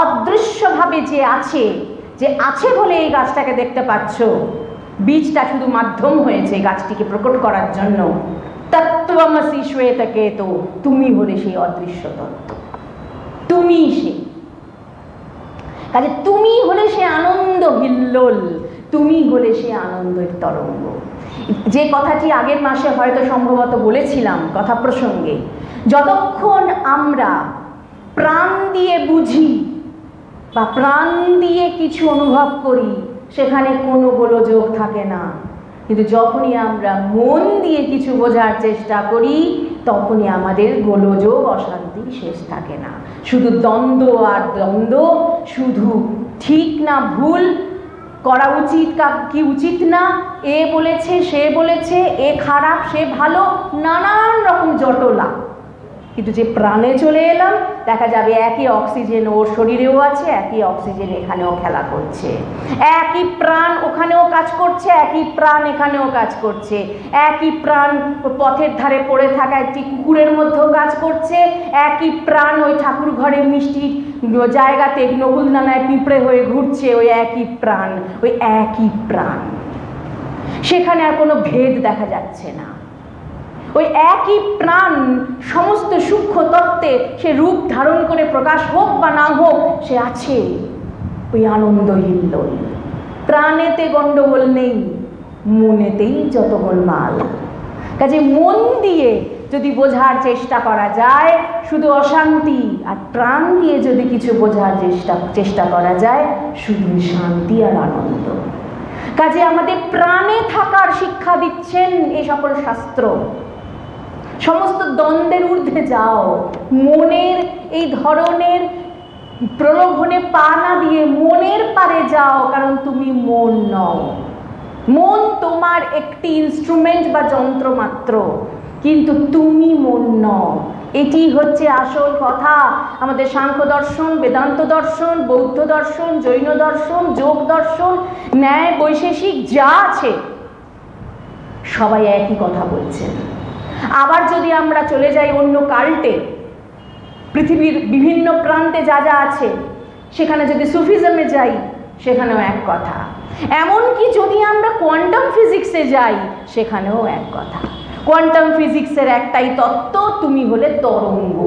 অদৃশ্যভাবে যে আছে বলে এই গাছটাকে দেখতে পাচ্ছ। বীজটা শুধু মাধ্যম হয়েছে গাছটিকে প্রকট করার জন্য। তত্ত্বমসি শ্বেতকেতো, তুমি হলে সেই অদৃশ্য তত্ত্ব, তুমি সে। কাজে তুমি হলে সে আনন্দ হিল্লোল, তুমি হলে সে আনন্দের তরঙ্গ। যে কথাটি আগের মাসে হয়তো সম্ভবত বলেছিলাম কথা প্রসঙ্গে, যতক্ষণ আমরা প্রাণ দিয়ে বুঝি বা প্রাণ দিয়ে কিছু অনুভব করি, সেখানে কোনো গোলযোগ থাকে না। কিন্তু যখনই আমরা মন দিয়ে কিছু বোঝার চেষ্টা করি, তখনই আমাদের গোলযোগ, অশান্তি শেষ থাকে না। শুধু দ্বন্দ্ব আর দ্বন্দ্ব, শুধু ঠিক না ভুল, করা উচিত কি উচিত না, এ বলেছে সে বলেছে, এ খারাপ সে ভালো, নানান রকম জটলা। কিন্তু যে প্রাণে চলে এলাম, দেখা যাবে একই অক্সিজেন ওর শরীরেও আছে, একই অক্সিজেন এখানেও খেলা করছে, একই প্রাণ ওখানেও কাজ করছে, একই প্রাণ এখানেও কাজ করছে, একই প্রাণ পথের ধারে পড়ে থাকা একটি কুকুরের মধ্যেও কাজ করছে, একই প্রাণ ওই ঠাকুর ঘরের মিষ্টি জায়গাতে নকুলদানায় পিঁপড়ে হয়ে ঘুরছে, ওই একই প্রাণ, ওই একই প্রাণ। সেখানে আর কোনো ভেদ দেখা যাচ্ছে না। ওই একই প্রাণ সমস্ত সূক্ষ্ম তত্ত্বে সে রূপ ধারণ করে প্রকাশ হোক বা না হোক, সে আছে ওই আনন্দ হিল্লোল। প্রাণেতে গণ্ডগোল নেই, মনেতেই যত গোলমাল। কাজে মন দিয়ে যদি বোঝার চেষ্টা করা যায় শুধু অশান্তি, আর প্রাণ দিয়ে যদি কিছু বোঝার চেষ্টা করা যায় শুধু শান্তি আর আনন্দ। কাজে আমাদের প্রাণে থাকার শিক্ষা দিচ্ছেন এই সকল শাস্ত্র। সমস্ত দ্বন্দ্বের ঊর্ধ্বে যাও, মনের এই ধরনের প্রলোভনে পা না দিয়ে মনের পারে যাও, কারণ তুমি মন নও। মন তোমার একটি ইনস্ট্রুমেন্ট বা যন্ত্র মাত্র, কিন্তু তুমি মন নও। এটি হচ্ছে আসল কথা। আমাদের সাংখ্য দর্শন, বেদান্ত দর্শন, বৌদ্ধ দর্শন, জৈন দর্শন, যোগ দর্শন, ন্যায় বৈশেষিক যা আছে সবাই একই কথা বলছেন। আবার যদি আমরা চলে যাই অন্য কাল্টে, পৃথিবীর বিভিন্ন প্রান্তে যা যা আছে, সেখানে যদি সুফিজমে যাই সেখানেও এক কথা। এমনকি যদি আমরা কোয়ান্টাম ফিজিক্সে যাই সেখানেও এক কথা। কোয়ান্টাম ফিজিক্সের একটাই তত্ত্ব, তুমি হলে তরঙ্গ।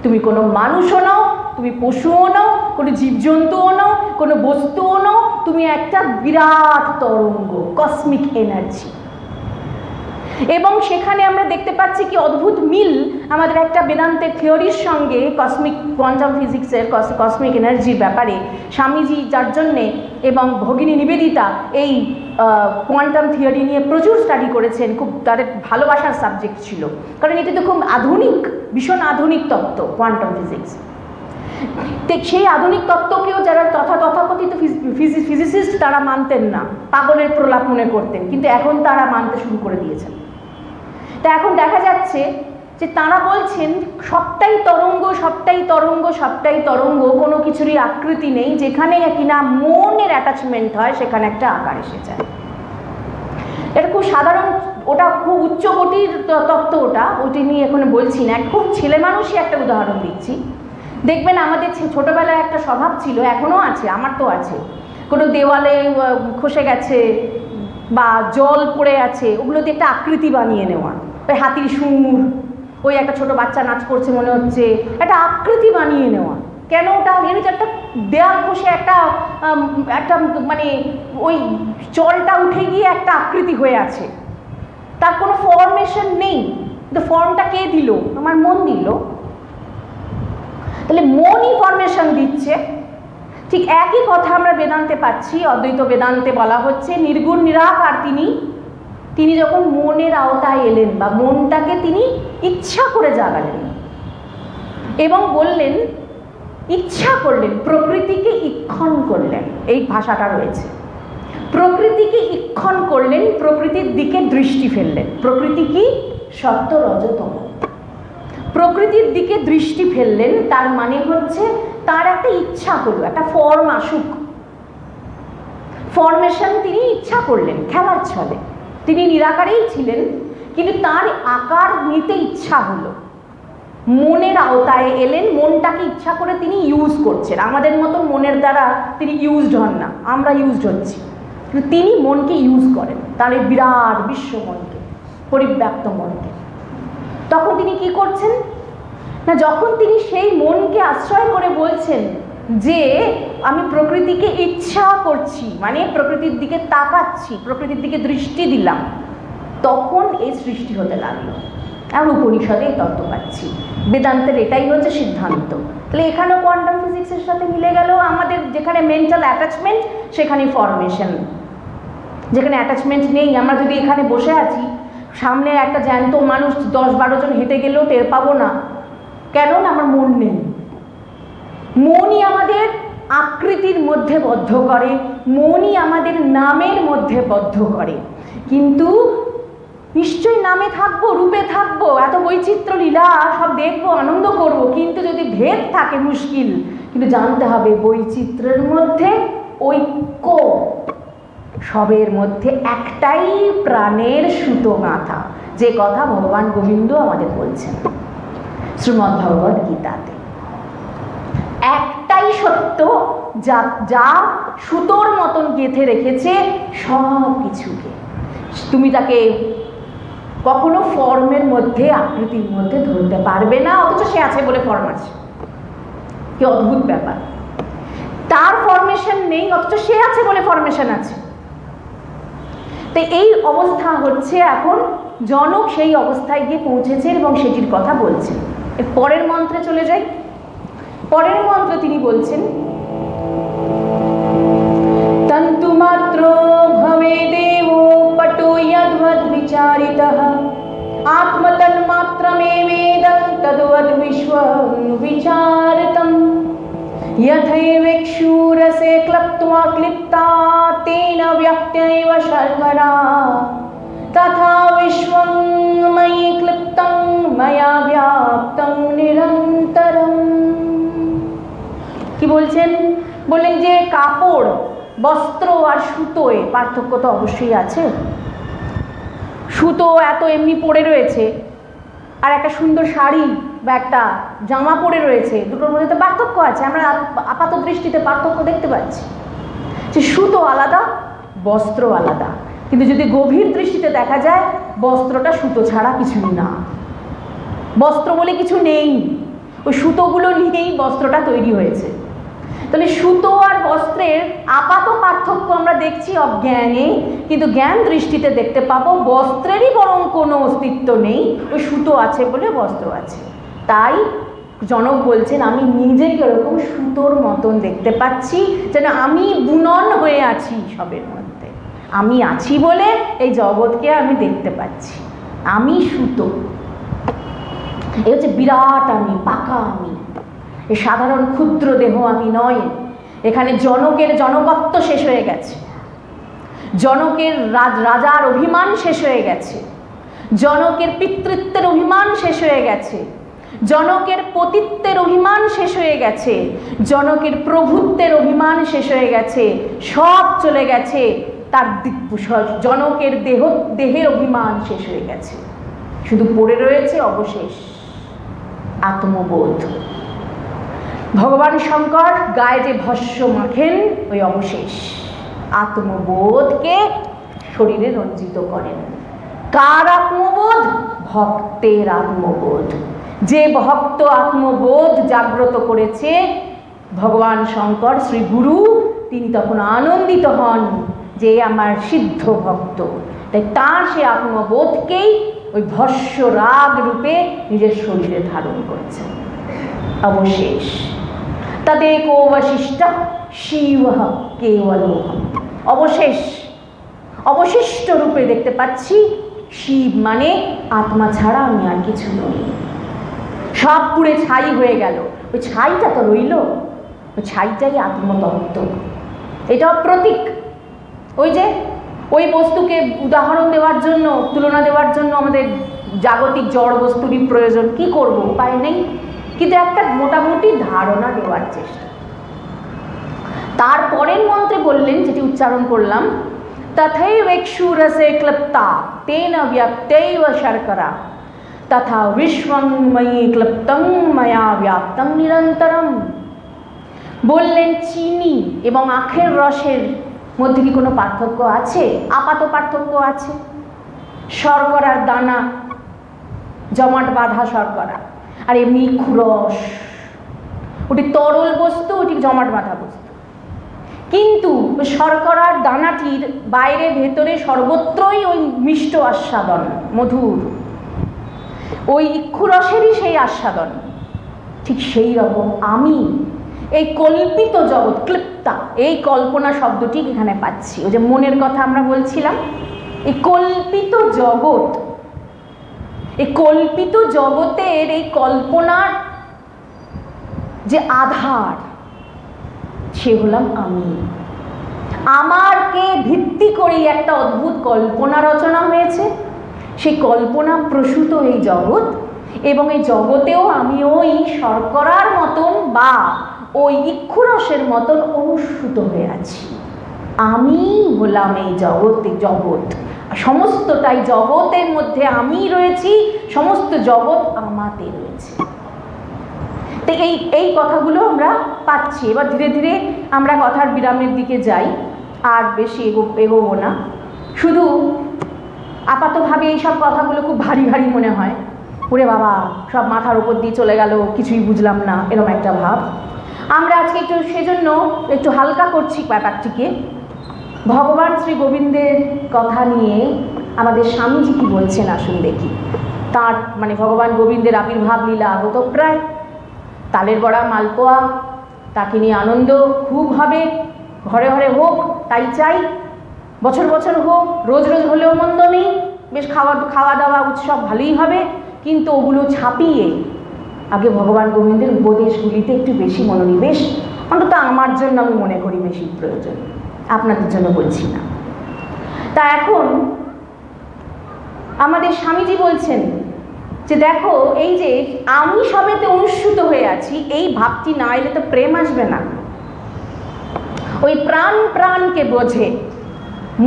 তুমি কোনো মানুষও নও, তুমি পশুও নও, কোনো জীবজন্তুও নও, কোনো বস্তুও নও, তুমি একটা বিরাট তরঙ্গ, কসমিক এনার্জি। এবং সেখানে আমরা দেখতে পাচ্ছি কি অদ্ভুত মিল আমাদের একটা বেদান্তের থিওরির সঙ্গে কসমিক কোয়ান্টাম ফিজিক্সের কসমিক এনার্জির ব্যাপারে স্বামীজি যার জন্যে এবং ভগিনী নিবেদিতা এই কোয়ান্টাম থিওরি নিয়ে প্রচুর স্টাডি করেছেন, খুব তাদের ভালোবাসার সাবজেক্ট ছিল, কারণ এটি তো খুব আধুনিক, ভীষণ আধুনিক তত্ত্ব কোয়ান্টাম ফিজিক্স। সেই আধুনিক তত্ত্বকেও যারা তথাকথিত ফিজিসিস্ট তারা মানতেন না, পাগলের প্রলাপ মনে করতেন, কিন্তু এখন তারা মানতে শুরু করে দিয়েছেন। তা এখন দেখা যাচ্ছে যে তারা বলছেন সবটাই তরঙ্গ, সবটাই তরঙ্গ, সবটাই তরঙ্গ, কোনো কিছুরই আকৃতি নেই, যেখানে কিনা মনের অ্যাটাচমেন্ট হয় সেখানে একটা আকার এসে যায়। এটা খুব সাধারণ, ওটা খুব উচ্চকোটির তত্ত্ব, ওটি নিয়ে এখন বলছি না, খুব ছেলে মানুষই একটা উদাহরণ দিচ্ছি। দেখবেন আমাদের ছোটোবেলায় একটা স্বভাব ছিল, এখনও আছে, আমার তো আছে, কোনো দেওয়ালে খসে গেছে বা জল পড়ে আছে, ওগুলো দিয়ে একটা আকৃতি বানিয়ে নেওয়া, ওই হাতির সুর, ওই একটা ছোট বাচ্চা নাচ করছে মনে হচ্ছে, একটা আকৃতি বানিয়ে নেওয়া। কেন ওটা? এর যে একটা দেওয়াল খসে একটা একটা মানে ওই জলটা উঠে গিয়ে একটা আকৃতি হয়ে আছে, তার কোনো ফর্মেশন নেই, কিন্তু ফর্মটা কে দিল? আমার মন দিল। তাহলে মনই ফরমেশন দিচ্ছে। ঠিক একই কথা আমরা বেদান্তে পাচ্ছি, অদ্বৈত বেদান্তে বলা হচ্ছে নির্গুণ নিরাকার তিনি যখন মনের আওতায় এলেন বা মনটাকে তিনি ইচ্ছা করে জাগালেন এবং বললেন, ইচ্ছা করলেন, প্রকৃতিকে ইক্ষণ করলেন, এই ভাষাটা রয়েছে, প্রকৃতিকে ইক্ষণ করলেন, প্রকৃতির দিকে দৃষ্টি ফেললেন। প্রকৃতি কি? সত্য রজতম। প্রকৃতির দিকে দৃষ্টি ফেললেন, তার মানে হচ্ছে তার একটা ইচ্ছা হলো, একটা ফর্ম আসুক, ফরমেশন তিনি ইচ্ছা করলেন খেলার ছলে। তিনি নিরাকারেই ছিলেন, কিন্তু তার আকার নিতে ইচ্ছা হলো, মনের আওতায় এলেন, মনটাকে ইচ্ছা করে তিনি ইউজ করছেন। আমাদের মতো মনের দ্বারা তিনি ইউজড হন না, আমরা ইউজড হচ্ছি, কিন্তু তিনি মনকে ইউজ করেন, তার এই বিরাট বিশ্ব মনকে, পরিব্যাপ্ত মনকে। তখন তিনি কি করছেন না, যখন তিনি সেই মনকে আশ্রয় করে বলছেন যে আমি প্রকৃতিকে ইচ্ছা করছি, মানে প্রকৃতির দিকে তাকাচ্ছি, প্রকৃতির দিকে দৃষ্টি দিলাম, তখন এই সৃষ্টি হতে লাগলো। আর উপনিষদে এই তত্ত্ব পাচ্ছি, বেদান্তের এটাই হচ্ছে সিদ্ধান্ত। তাহলে এখানেও কোয়ান্টাম ফিজিক্সের সাথে মিলে গেল, আমাদের যেখানে মেন্টাল অ্যাটাচমেন্ট সেখানে ফরমেশন, যেখানে অ্যাটাচমেন্ট নেই, আমরা যদি এখানে বসে আছি, সামনে একটা জ্যান্ত মানুষ 10-12 জন হেঁটে গেলেও টের পাবো না, কেন? আমার মন নেই। মনই আমাদের আকৃতির মধ্যে বদ্ধ করে, মনই আমাদের নামের মধ্যে বদ্ধ করে। কিন্তু নিশ্চয়ই নামে থাকবো, রূপে থাকবো, এত বৈচিত্র্য লীলা সব দেখবো, আনন্দ করব, কিন্তু যদি ভেদ থাকে মুশকিল। কিন্তু জানতে হবে বৈচিত্র্যের মধ্যে ঐক্য, সবের মধ্যে একটাই প্রাণের সুতো গাঁথা, যে কথা ভগবান গোবিন্দ আমাদের বলছেন শ্রীমদ্ ভগবদ্ গীতাতে। একটাই সত্য যা সুতোর মতন গেঁথে রেখেছে সব কিছুকে। তুমি তাকে কখনো ফর্মের মধ্যে, আকৃতির মধ্যে ধরতে পারবে না, অথচ সে আছে বলে ফর্ম আছে। কি অদ্ভুত ব্যাপার! তার ফরমেশন নেই, অথচ সে আছে বলে ফরমেশন আছে। তো এই অবস্থা হচ্ছে এখন, জনক সেই অবস্থায় গিয়ে পৌঁছেছে এবং সেটির কথা বলছেন। এর পরের মন্ত্রে চলে যাই। পরের মন্ত্র তিনি বলছেন, তন্তুমাত্র ভবেদেব পটো যদ্বদ বিচারিতঃ আত্মতন্মাত্রমেবেদং তদ্বদ বিশ্বং বিচারিতং यथैवेक्षूरसे क्लप्त्वा क्लिप्ता तेन व्यक्त्यैव शर्करा तथा विश्वं मयि क्लिप्तं मया व्याप्तं निरन्तरम्। কি বলছেন? বললেন যে কাপড়, বস্ত্র আর সুতোয় পার্থক্য তো অবশ্যই আছে। সুতো এত এমনি পড়ে রয়েছে, আর একটা সুন্দর শাড়ি বা একটা জামা পরে রয়েছে, দুটোর মধ্যে তো পার্থক্য আছে। আমরা আপাত দৃষ্টিতে পার্থক্য দেখতে পাচ্ছি যে সুতো আলাদা, বস্ত্র আলাদা, কিন্তু যদি গভীর দৃষ্টিতে দেখা যায় বস্ত্রটা সুতো ছাড়া কিছুই না, বস্ত্র বলে কিছু নেই, ওই সুতোগুলো নিয়েই বস্ত্রটা তৈরি হয়েছে। তাহলে সুতো আর বস্ত্রের আপাত পার্থক্য আমরা দেখছি অজ্ঞানে, কিন্তু জ্ঞান দৃষ্টিতে দেখতে পাবো বস্ত্রেরই বরং কোনো অস্তিত্ব নেই, ওই সুতো আছে বলে বস্ত্র আছে। তাই জনক বলছেন আমি নিজেকে এরকম সুতোর মতন দেখতে পাচ্ছি, যেন আমি বুনন হয়ে আছি সবের মধ্যে, আমি আছি বলে এই জগৎকে আমি দেখতে পাচ্ছি, আমি সুতো। এই হচ্ছে বিরাট আমি, পাকা আমি, এই সাধারণ ক্ষুদ্র দেহ আমি নয়। এখানে জনকের জনকত্ব শেষ হয়ে গেছে, জনকের রাজার অভিমান শেষ হয়ে গেছে, জনকের পিতৃত্বের অভিমান শেষ হয়ে গেছে, জনকের পতিত্বের অভিমান শেষ হয়ে গেছে, জনকের প্রভুত্বের অভিমান শেষ হয়ে গেছে, সব চলে গেছে। তার জনকের দেহের অভিমান শেষ হয়ে গেছে, শুধু পড়ে রয়েছে অবশেষ আত্মবোধ। ভগবান শঙ্কর গায়ে যে ভস্য মাখেন ওই অবশেষ আত্মবোধকে শরীরে রঞ্জিত করেন। কার আত্মবোধ? ভক্তের আত্মবোধ। যে ভক্ত আত্মবোধ জাগ্রত করেছে ভগবান শঙ্কর শ্রী গুরু, তিনি তখন আনন্দিত হন যে আমার সিদ্ধ ভক্ত। তাই তার সে আত্মবোধকেই ওই ভস্য রাগ রূপে নিজের শরীরে ধারণ করেছেন। অবশেষ তদেকোবশিষ্ট শিব কেবলোহম। অবশেষ অবশিষ্ট রূপে দেখতে পাচ্ছি শিব মানে আত্মা ছাড়া আমি আর কিছু নই। সব পুড়ে ছাই হয়ে গেল, ওই ছাইটা তো রইল, ওই ছাইটাই আত্মতত্ত্ব। এটাও প্রতীক। ওই যে ওই বস্তুকে উদাহরণ দেওয়ার জন্য, তুলনা দেওয়ার জন্য আমাদের জাগতিক জড় বস্তুরই প্রয়োজন। কি করব, উপায় নেই, কিন্তু একটা মোটামুটি ধারণা দেওয়ার চেষ্টা। তারপরের মন্ত্রে বললেন, যেটি উচ্চারণ করলাম, তথৈবেক্ষুরসে ক্লপ্তা তেন ব্যক্তৈব শর্করা তথা বিশ্বং ময়ি ক্লপ্তং ময়া ব্যাপ্তং নিরন্তরম। বললেন চিনি এবং আখের রসের মধ্যে কি কোনো পার্থক্য আছে? আপাত পার্থক্য আছে। শর্করার দানা, জমাট বাঁধা শর্করা, আর এমনি ক্ষুরস, ওটি তরল বস্তু, ওটি জমাট বাঁধা বস্তু। কিন্তু শর্করার দানাটির বাইরে ভেতরে সর্বত্রই ওই মিষ্ট আস্বাদন, মধুর, ওই ইক্ষুরসেরই সেই আস্বাদন। ঠিক সেই রকম আমি এই কল্পিত জগৎ, ক্লিপ্তা, এই কল্পনা শব্দটি এখানে পাচ্ছি। ওই যে মনের কথা আমরা বলছিলাম, এই কল্পিত জগৎ, এই কল্পিত জগতের এই কল্পনার যে আধার, সে হলাম আমি। আমারকে ভিত্তি করেই একটা অদ্ভুত কল্পনা রচনা হয়েছে। সেই কল্পনা প্রসূত এই জগৎ, এবং এই জগতেও আমি ওই শর্করার মতন বা ওই ইক্ষুরসের মতন অনুসূত হয়ে আছি। আমি হলাম এই জগৎ, সমস্তটাই জগতের মধ্যে আমি রয়েছি, সমস্ত জগৎ আমাতে রয়েছে। তো এই কথাগুলো আমরা পাচ্ছি। এবার ধীরে ধীরে আমরা কথার বিরামের দিকে যাই, আর বেশি এগোবো না। শুধু আপাতভাবে এইসব কথাগুলো খুব ভারী ভারী মনে হয়, ওরে বাবা সব মাথার উপর দিয়ে চলে গেল, কিছুই বুঝলাম না, এরকম একটা ভাব। আমরা আজকে একটু সেজন্য একটু হালকা করছি ব্যাপারটিকে। ভগবান শ্রী গোবিন্দের কথা নিয়ে আমাদের স্বামীজি কি বলছেন আসুন দেখি। তার মানে ভগবান গোবিন্দের আবির্ভাব লীলা আগত প্রায়, তালের বড়া মালপোয়া তাকে নিয়ে আনন্দ খুব হবে, ঘরে ঘরে হোক তাই চাই, বছর বছর হোক, রোজ রোজ হলেও মন্দ নেই, বেশ খাওয়া দাওয়া উৎসব ভালোই হবে। কিন্তু ওগুলো ছাপিয়ে আগে ভগবান গোবিন্দের উপদেশগুলিতে একটু বেশি মনোনিবেশ, অন্তত আমার জন্য আমি মনে করি বেশি প্রয়োজন, আপনাদের জন্য বলছি না। তা এখন আমাদের স্বামীজি বলছেন যে দেখো, এই যে আমি সবেতে অনুসূত হয়ে আছি, এই ভাবটি না এলে তো প্রেম আসবে না। ওই প্রাণ প্রাণকে বোঝে,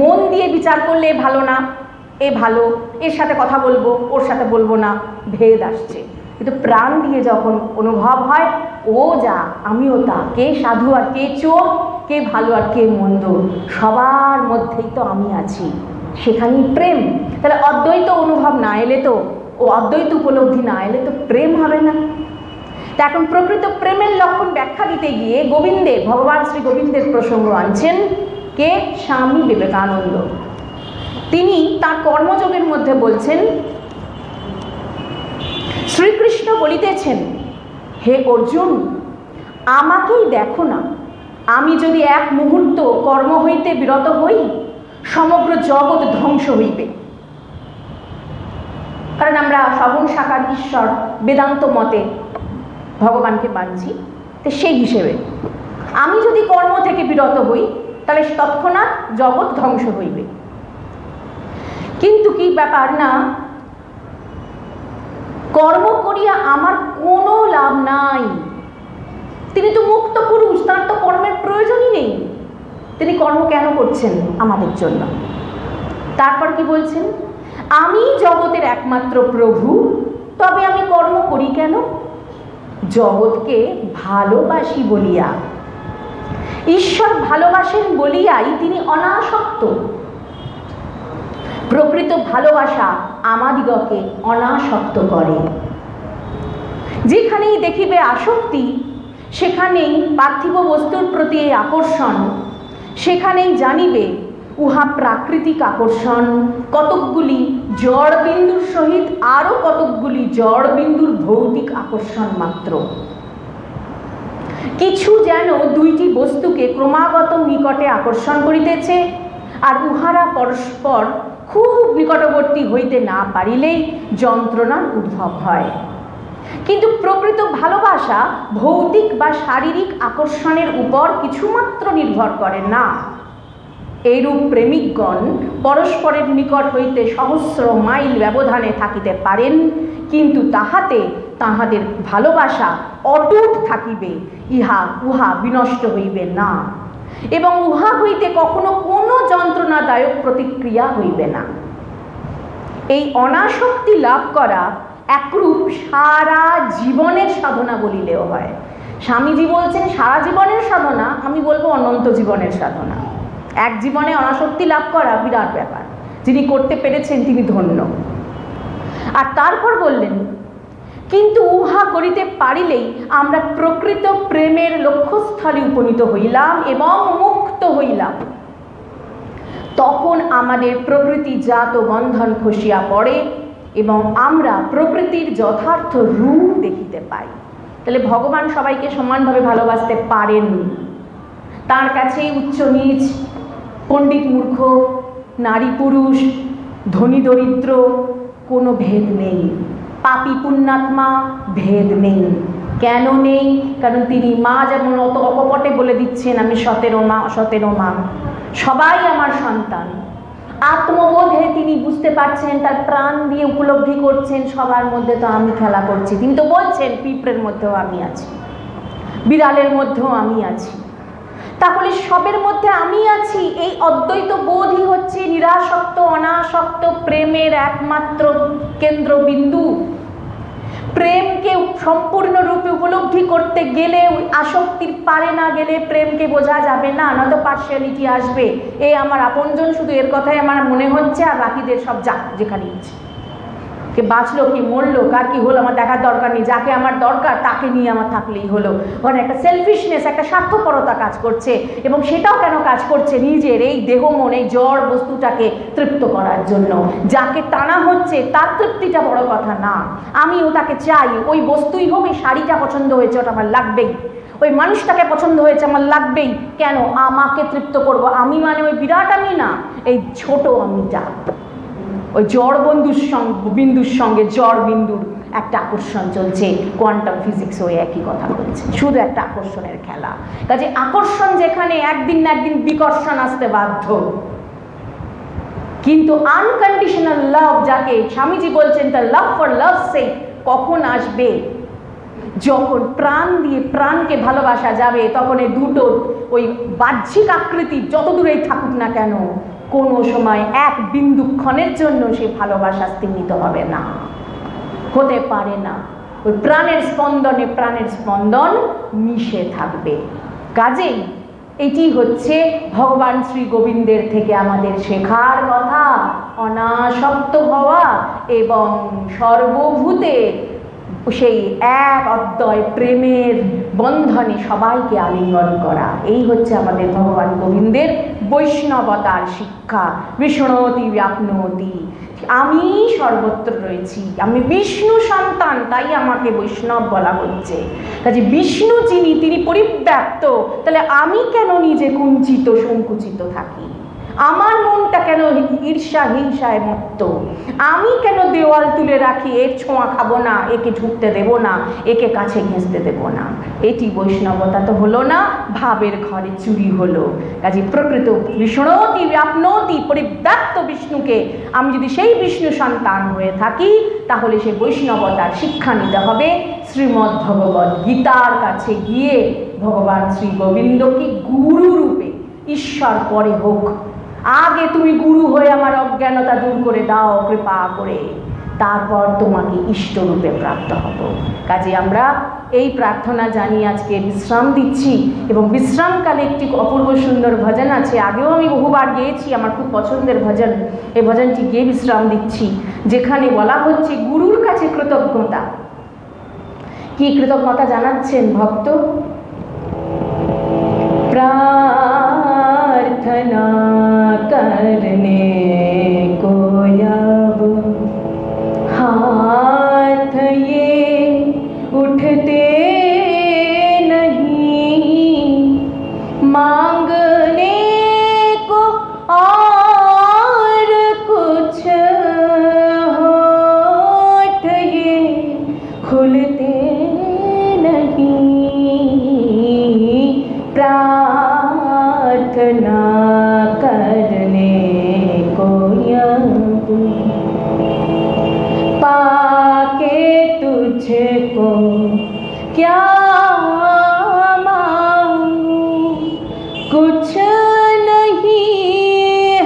মন দিয়ে বিচার করলে ভালো না, এ ভালো, এর সাথে কথা বলবো, ওর সাথে বলবো না, ভেদ আসছে। কিন্তু প্রাণ দিয়ে যখন অনুভব হয়, ও যা আমিও তা, কে সাধু আর কে চোর, কে ভালো আর কে মন্দ, সবার মধ্যেই তো আমি আছি, সেখানেই প্রেম। তাহলে অদ্বৈত অনুভব না এলে তো, ও অদ্বৈত উপলব্ধি না এলে তো প্রেম হবে না। তা এখন প্রকৃত প্রেমের লক্ষণ ব্যাখ্যা দিতে গিয়ে গোবিন্দের, ভগবান শ্রী গোবিন্দের প্রসঙ্গ আনছেন কে? স্বামী বিবেকানন্দ। তিনি তার কর্মযোগের মধ্যে বলছেন, শ্রীকৃষ্ণ বলিতেছেন, হে অর্জুন, আমাকেই দেখো না, আমি যদি এক মুহূর্ত কর্ম হইতে বিরত হই, সমগ্র জগৎ ধ্বংস হইবে। কারণ আমরা সগুণ সাকার ঈশ্বর বেদান্ত মতে ভগবানকে মানছি, তো সেই হিসেবে আমি যদি কর্ম থেকে বিরত হই তাহলে তৎক্ষণাৎ জগৎ ধ্বংস হইবে। কিন্তু কি ব্যাপার না, কর্ম করিয়া আমার কোনো লাভ নাই। তিনি তো মুক্ত পুরুষ, তার তো কর্মের প্রয়োজনই নেই। তিনি কর্ম কেন করছেন? আমাদের জন্য। তারপর কি বলছেন? আমি জগতের একমাত্র প্রভু, তবে আমি কর্ম করি কেন? জগৎকে ভালোবাসি বলিয়া। ঈশ্বর ভালোবাসেন বলিয়াই তিনি অনাসক্ত। প্রকৃত ভালোবাসা আমাদিগকে অনাসক্ত করে। যেখানেই দেখিবে আসক্তি, সেখানেই পার্থিব বস্তুর প্রতি আকর্ষণ, সেখানেই জানিবে উহা প্রাকৃতিক আকর্ষণ। কতকগুলি জড় বিন্দুর সহিত আরও কতকগুলি জড় বিন্দুর ভৌতিক আকর্ষণ মাত্র। কিছু যেন দুইটি বস্তুকে ক্রমাগত নিকটে আকর্ষণ করিতেছে, আর উহারা পরস্পর খুব নিকটবর্তী হইতে না পারিলেই যন্ত্রণার উদ্ভব হয়। কিন্তু প্রকৃত ভালোবাসা ভৌতিক বা শারীরিক আকর্ষণের উপর কিছুমাত্র নির্ভর করে না। এইরূপ প্রেমিকগণ পরস্পরের নিকট হইতে সহস্র মাইল ব্যবধানে থাকিতে পারেন, কিন্তু তাহাতে তাহাদের ভালোবাসা অটুট থাকিবে, উহা বিনষ্ট হইবে না, এবং উহা হইতে কখনো কোনো যন্ত্রণাদায়ক প্রতিক্রিয়া হইবে না। এই অনাসক্তি লাভ করা একরূপ সারা জীবনের সাধনা বলিলেও হয়। স্বামীজি বলছেন সারা জীবনের সাধনা, আমি বলবো অনন্ত জীবনের সাধনা। এক জীবনে অনাসক্তি লাভ করা বিরাট ব্যাপার। যিনি করতে পেরেছেন তিনি ধন্য। আর তারপর বললেন, কিন্তু উহা করিতে পারিলেই আমরা প্রকৃত প্রেমের লক্ষ্যস্থলে উপনীত হইলাম এবং মুক্ত হইলাম। তখন আমাদের প্রকৃতিজাত বন্ধন খসিয়া পড়ে এবং আমরা প্রকৃতির যথার্থ রূপ দেখিতে পাই। তাহলে ভগবান সবাইকে সমানভাবে ভালোবাসতে পারেন। তার কাছে উচ্চ নীচ, পণ্ডিত মূর্খ, নারী পুরুষ, ধনী দরিদ্র কোনো ভেদ নেই। পাপী পুণ্যাত্মা ভেদ নেই। কেন নেই? কারণ তিনি মা যেমন অত অকপটে বলে দিচ্ছেন, আমি সতেরো মা অসতেরো মা, সবাই আমার সন্তান। আত্মবোধে তিনি বুঝতে পারছেন, তার প্রাণ দিয়ে উপলব্ধি করছেন, সবার মধ্যে তো আমি খেলা করছি। তিনি তো বলছেন পিঁপড়ের মধ্যেও আমি আছি, বিড়ালের মধ্যেও আমি আছি। তাহলে সবের মধ্যে আমি আছি। এই অদ্বৈত বোধই হচ্ছে নিরাসক্ত অনাসক্ত প্রেমের একমাত্র কেন্দ্রবিন্দু। প্রেমকে সম্পূর্ণরূপে উপলব্ধি করতে গেলে আসক্তির পারে না গেলে প্রেমকে বোঝা যাবে না, নয়তো পার্সিয়ালিটি আসবে। এই আমার আপনজন, শুধু এর কথাই আমার মনে হচ্ছে, আর বাকিদের সব যাক যেখানে ইচ্ছে। কে বাঁচলো কি মরলো, কার কি হলো আমার দেখার দরকার নেই। যাকে আমার দরকার তাকে নিয়ে আমার থাকলেই হলো। ওখানে একটা সেলফিশনেস, একটা স্বার্থপরতা কাজ করছে। এবং সেটাও কেন কাজ করছে? নিজের এই দেহ মন, এই জড় বস্তুটাকে তৃপ্ত করার জন্য। যাকে টানা হচ্ছে তার তৃপ্তিটা বড় কথা না। আমি ওটাকে চাই, ওই বস্তুই হোক। এই শাড়িটা পছন্দ হয়েছে, ওটা আমার লাগবেই। ওই মানুষটাকে পছন্দ হয়েছে, আমার লাগবেই। কেন? আমাকে তৃপ্ত করব। আমি মানে ওই বিরাট আমি না, এই ছোট আমিটা। ওই জড় বিন্দুর সঙ্গে জড় বিন্দুর একটা আকর্ষণ চলছে। কোয়ান্টাম ফিজিক্স ওই একই কথা বলছে, শুধু একটা আকর্ষণের খেলা। কাজে আকর্ষণ যেখানে, একদিন না একদিন বিকর্ষণ আসতে বাধ্য। কিন্তু আনকন্ডিশনাল লাভ, যাকে স্বামীজি বলছেন তার লাভ ফর লাভ সেক, কখন আসবে? যখন প্রাণ দিয়ে প্রাণকে ভালোবাসা যাবে, তখন এই দুটো ওই বাহ্যিক আকৃতি যত দূরেই থাকুক না কেন, কোনো সময় এক বিন্দুক্ষণের জন্য সে ভালোবাসা স্তিমিত হবে না, হতে পারে না। ওই প্রাণের স্পন্দনে প্রাণের স্পন্দন মিশে থাকবে। কাজেই এটি হচ্ছে ভগবান শ্রী গোবিন্দের থেকে আমাদের শেখার কথা, অনাসক্ত হওয়া এবং সর্বভূতে সেই এক অদ্বয় প্রেমের বন্ধনে সবাইকে আলিঙ্গন করা। এই হচ্ছে আমাদের ভগবান গোবিন্দের বৈষ্ণবতার শিক্ষা। বিষ্ণোতি ব্যাপ্নোতি, আমি সর্বত্র রয়েছি, আমি বিষ্ণু সন্তান, তাই আমাকে বৈষ্ণব বলা হচ্ছে। কাজে বিষ্ণু যিনি, তিনি পরিব্যাপ্ত, তাহলে আমি কেন নিজে কুঞ্চিত সংকুচিত থাকি? আমার মনটা কেন ঈর্ষা হিংসায় মত্ত? আমি কেন দেওয়াল তুলে রাখি, এর ছোঁয়া খাবো না, একে ঝুঁকতে দেব না, একে কাছে ঘেঁষতে দেব না? এটি বৈষ্ণবতা তো হলো না, ভাবের ঘরে চুরি হলো। কাজে প্রকৃত বিষ্ণোতি ব্যাপ্নোতি, পরিব্যাপ্ত বিষ্ণুকে আমি যদি সেই বিষ্ণু সন্তান হয়ে থাকি, তাহলে সে বৈষ্ণবতার শিক্ষা নিতে হবে শ্রীমদ্ ভগবদ্ গীতার কাছে গিয়ে ভগবান শ্রী গোবিন্দকে গুরু রূপে, ঈশ্বর পরে হোক, আগে তুমি গুরু হয়ে আমার অজ্ঞানতা দূর করে দাও কৃপা করে, তারপর তোমাকে ইষ্টরূপে প্রাপ্ত হব। কাজে আমরা এই প্রার্থনা জানিয়ে আজকে বিশ্রাম দিচ্ছি। এবং বিশ্রামকালে একটি অপূর্ব সুন্দর ভজন আছে, আগেও আমি বহুবার গেয়েছি, আমার খুব পছন্দের ভজন। এই ভজনটি গিয়ে বিশ্রাম দিচ্ছি, যেখানে বলা হচ্ছে গুরুর কাছে কৃতজ্ঞতা। কি কৃতজ্ঞতা জানাচ্ছেন ভক্ত? प्रार्थना करने को अब हाथ ये उठते नहीं, मांगने को और कुछ होठ ये खुलते नहीं, प्रार्थना करने को अब पाके तुझको क्या मांगूं, कुछ नहीं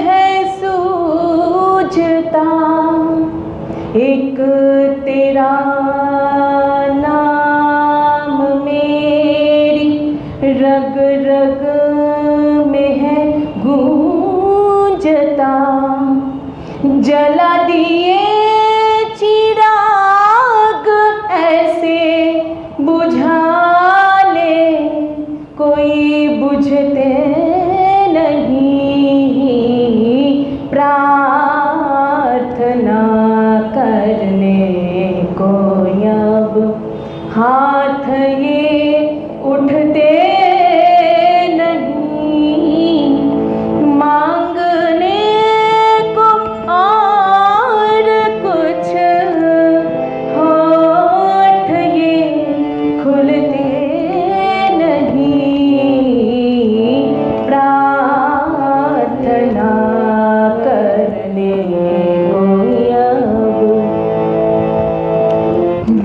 है सूझता, एक तेरा नाम मेरी रग रग में है गूंजता, जला दिए चिराग ऐसे बुझा ले, कोई बुझते नहीं, प्रार्थना करने को अब हाथ ये उठते नहीं, मांगने को और कुछ होठ ये खुलते नहीं, प्रार्थना करने को अब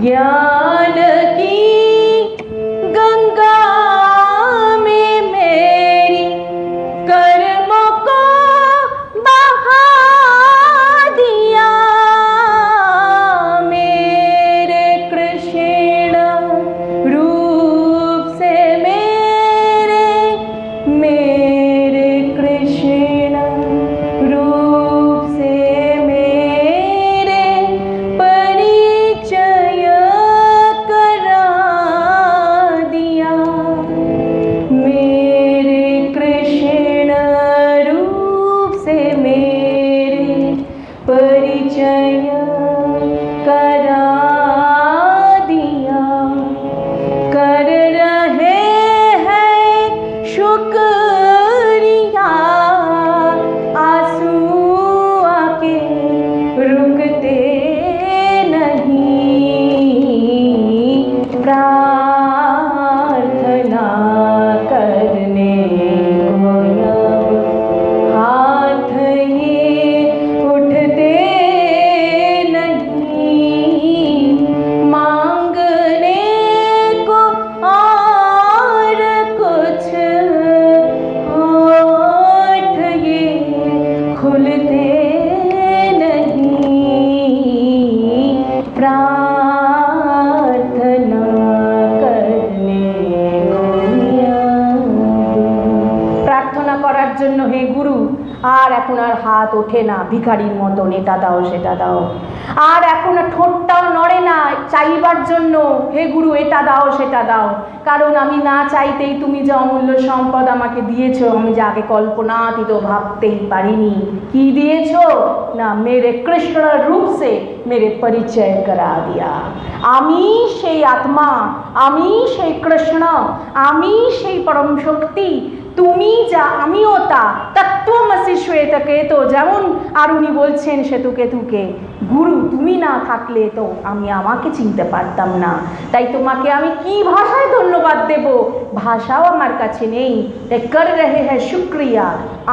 ज्ञान की गंगा में मेरी कर्मों को बहा दिया, मेरे कृष्ण रूप से मेरे कृष्ण रूप से मेरे परिचय करा दिया, मेरे कृष्ण रूप से मेरे परिचय करा दिया, कर रहे हैं शुक्रिया, आंसू आके रुकते नहीं, प्रार्थना करने को अब हाथ ये उठते नहीं, मांगने को और कुछ होठ ये खुलते नहीं, प्रार्थना करने को अब। প্রার্থনা করার জন্য হে গুরু, আর এখন আর হাত ওঠে না ভিখারির মতন, এটা দাও সেটা দাও। আর এখন আর ঠোঁটটাও নড়ে না চাইবার জন্য, হে গুরু এটা দাও সেটা দাও, কারণ আমি না চাইতেই তুমি যে অমূল্য সম্পদ আমাকে দিয়েছো, আমি যে আগে কল্পনাতীত ভাবতেই পারিনি। কি দিয়েছো না, মেরে কৃষ্ণ রূপ সে মেরে পরিচয় করা দিয়া। আমি সেই আত্মা, আমি সেই কৃষ্ণ, আমি সেই পরম শক্তি, তুমি যা আমিও তা। তত্ত্বমসি শ্বেতকেতো, যেমন আর উনি বলছেন শ্বেতকেতুকে, গুরু তুমি না থাকলে তো আমি আমাকে চিনতে পারতাম না, তাই তোমাকে আমি কি ভাষায় ধন্যবাদ দেব, ভাষাও আমার কাছে নেই। তাই কর রহে হ্যাঁ শুক্রিয়া,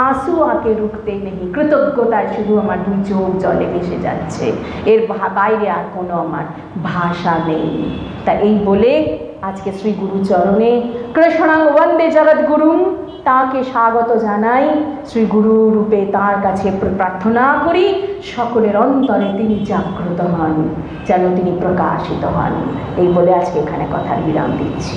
আঁসু আকে রুকতে নেই, কৃতজ্ঞতায় শুধু আমার দুই চোখ জলে ভেসে যাচ্ছে, এর বাইরে আর কোনো আমার ভাষা নেই। তা এই বলে আজকে শ্রী গুরুচরণে কৃষ্ণাং বন্দে জগৎগুরুং, তাঁকে স্বাগত জানাই, শ্রী গুরু রূপে তাঁর কাছে প্রার্থনা করি সকলের অন্তরে তিনি জাগ্রত হন, যেন তিনি প্রকাশিত হন। এই বলে আজকে এখানে কথার বিরাম দিচ্ছি।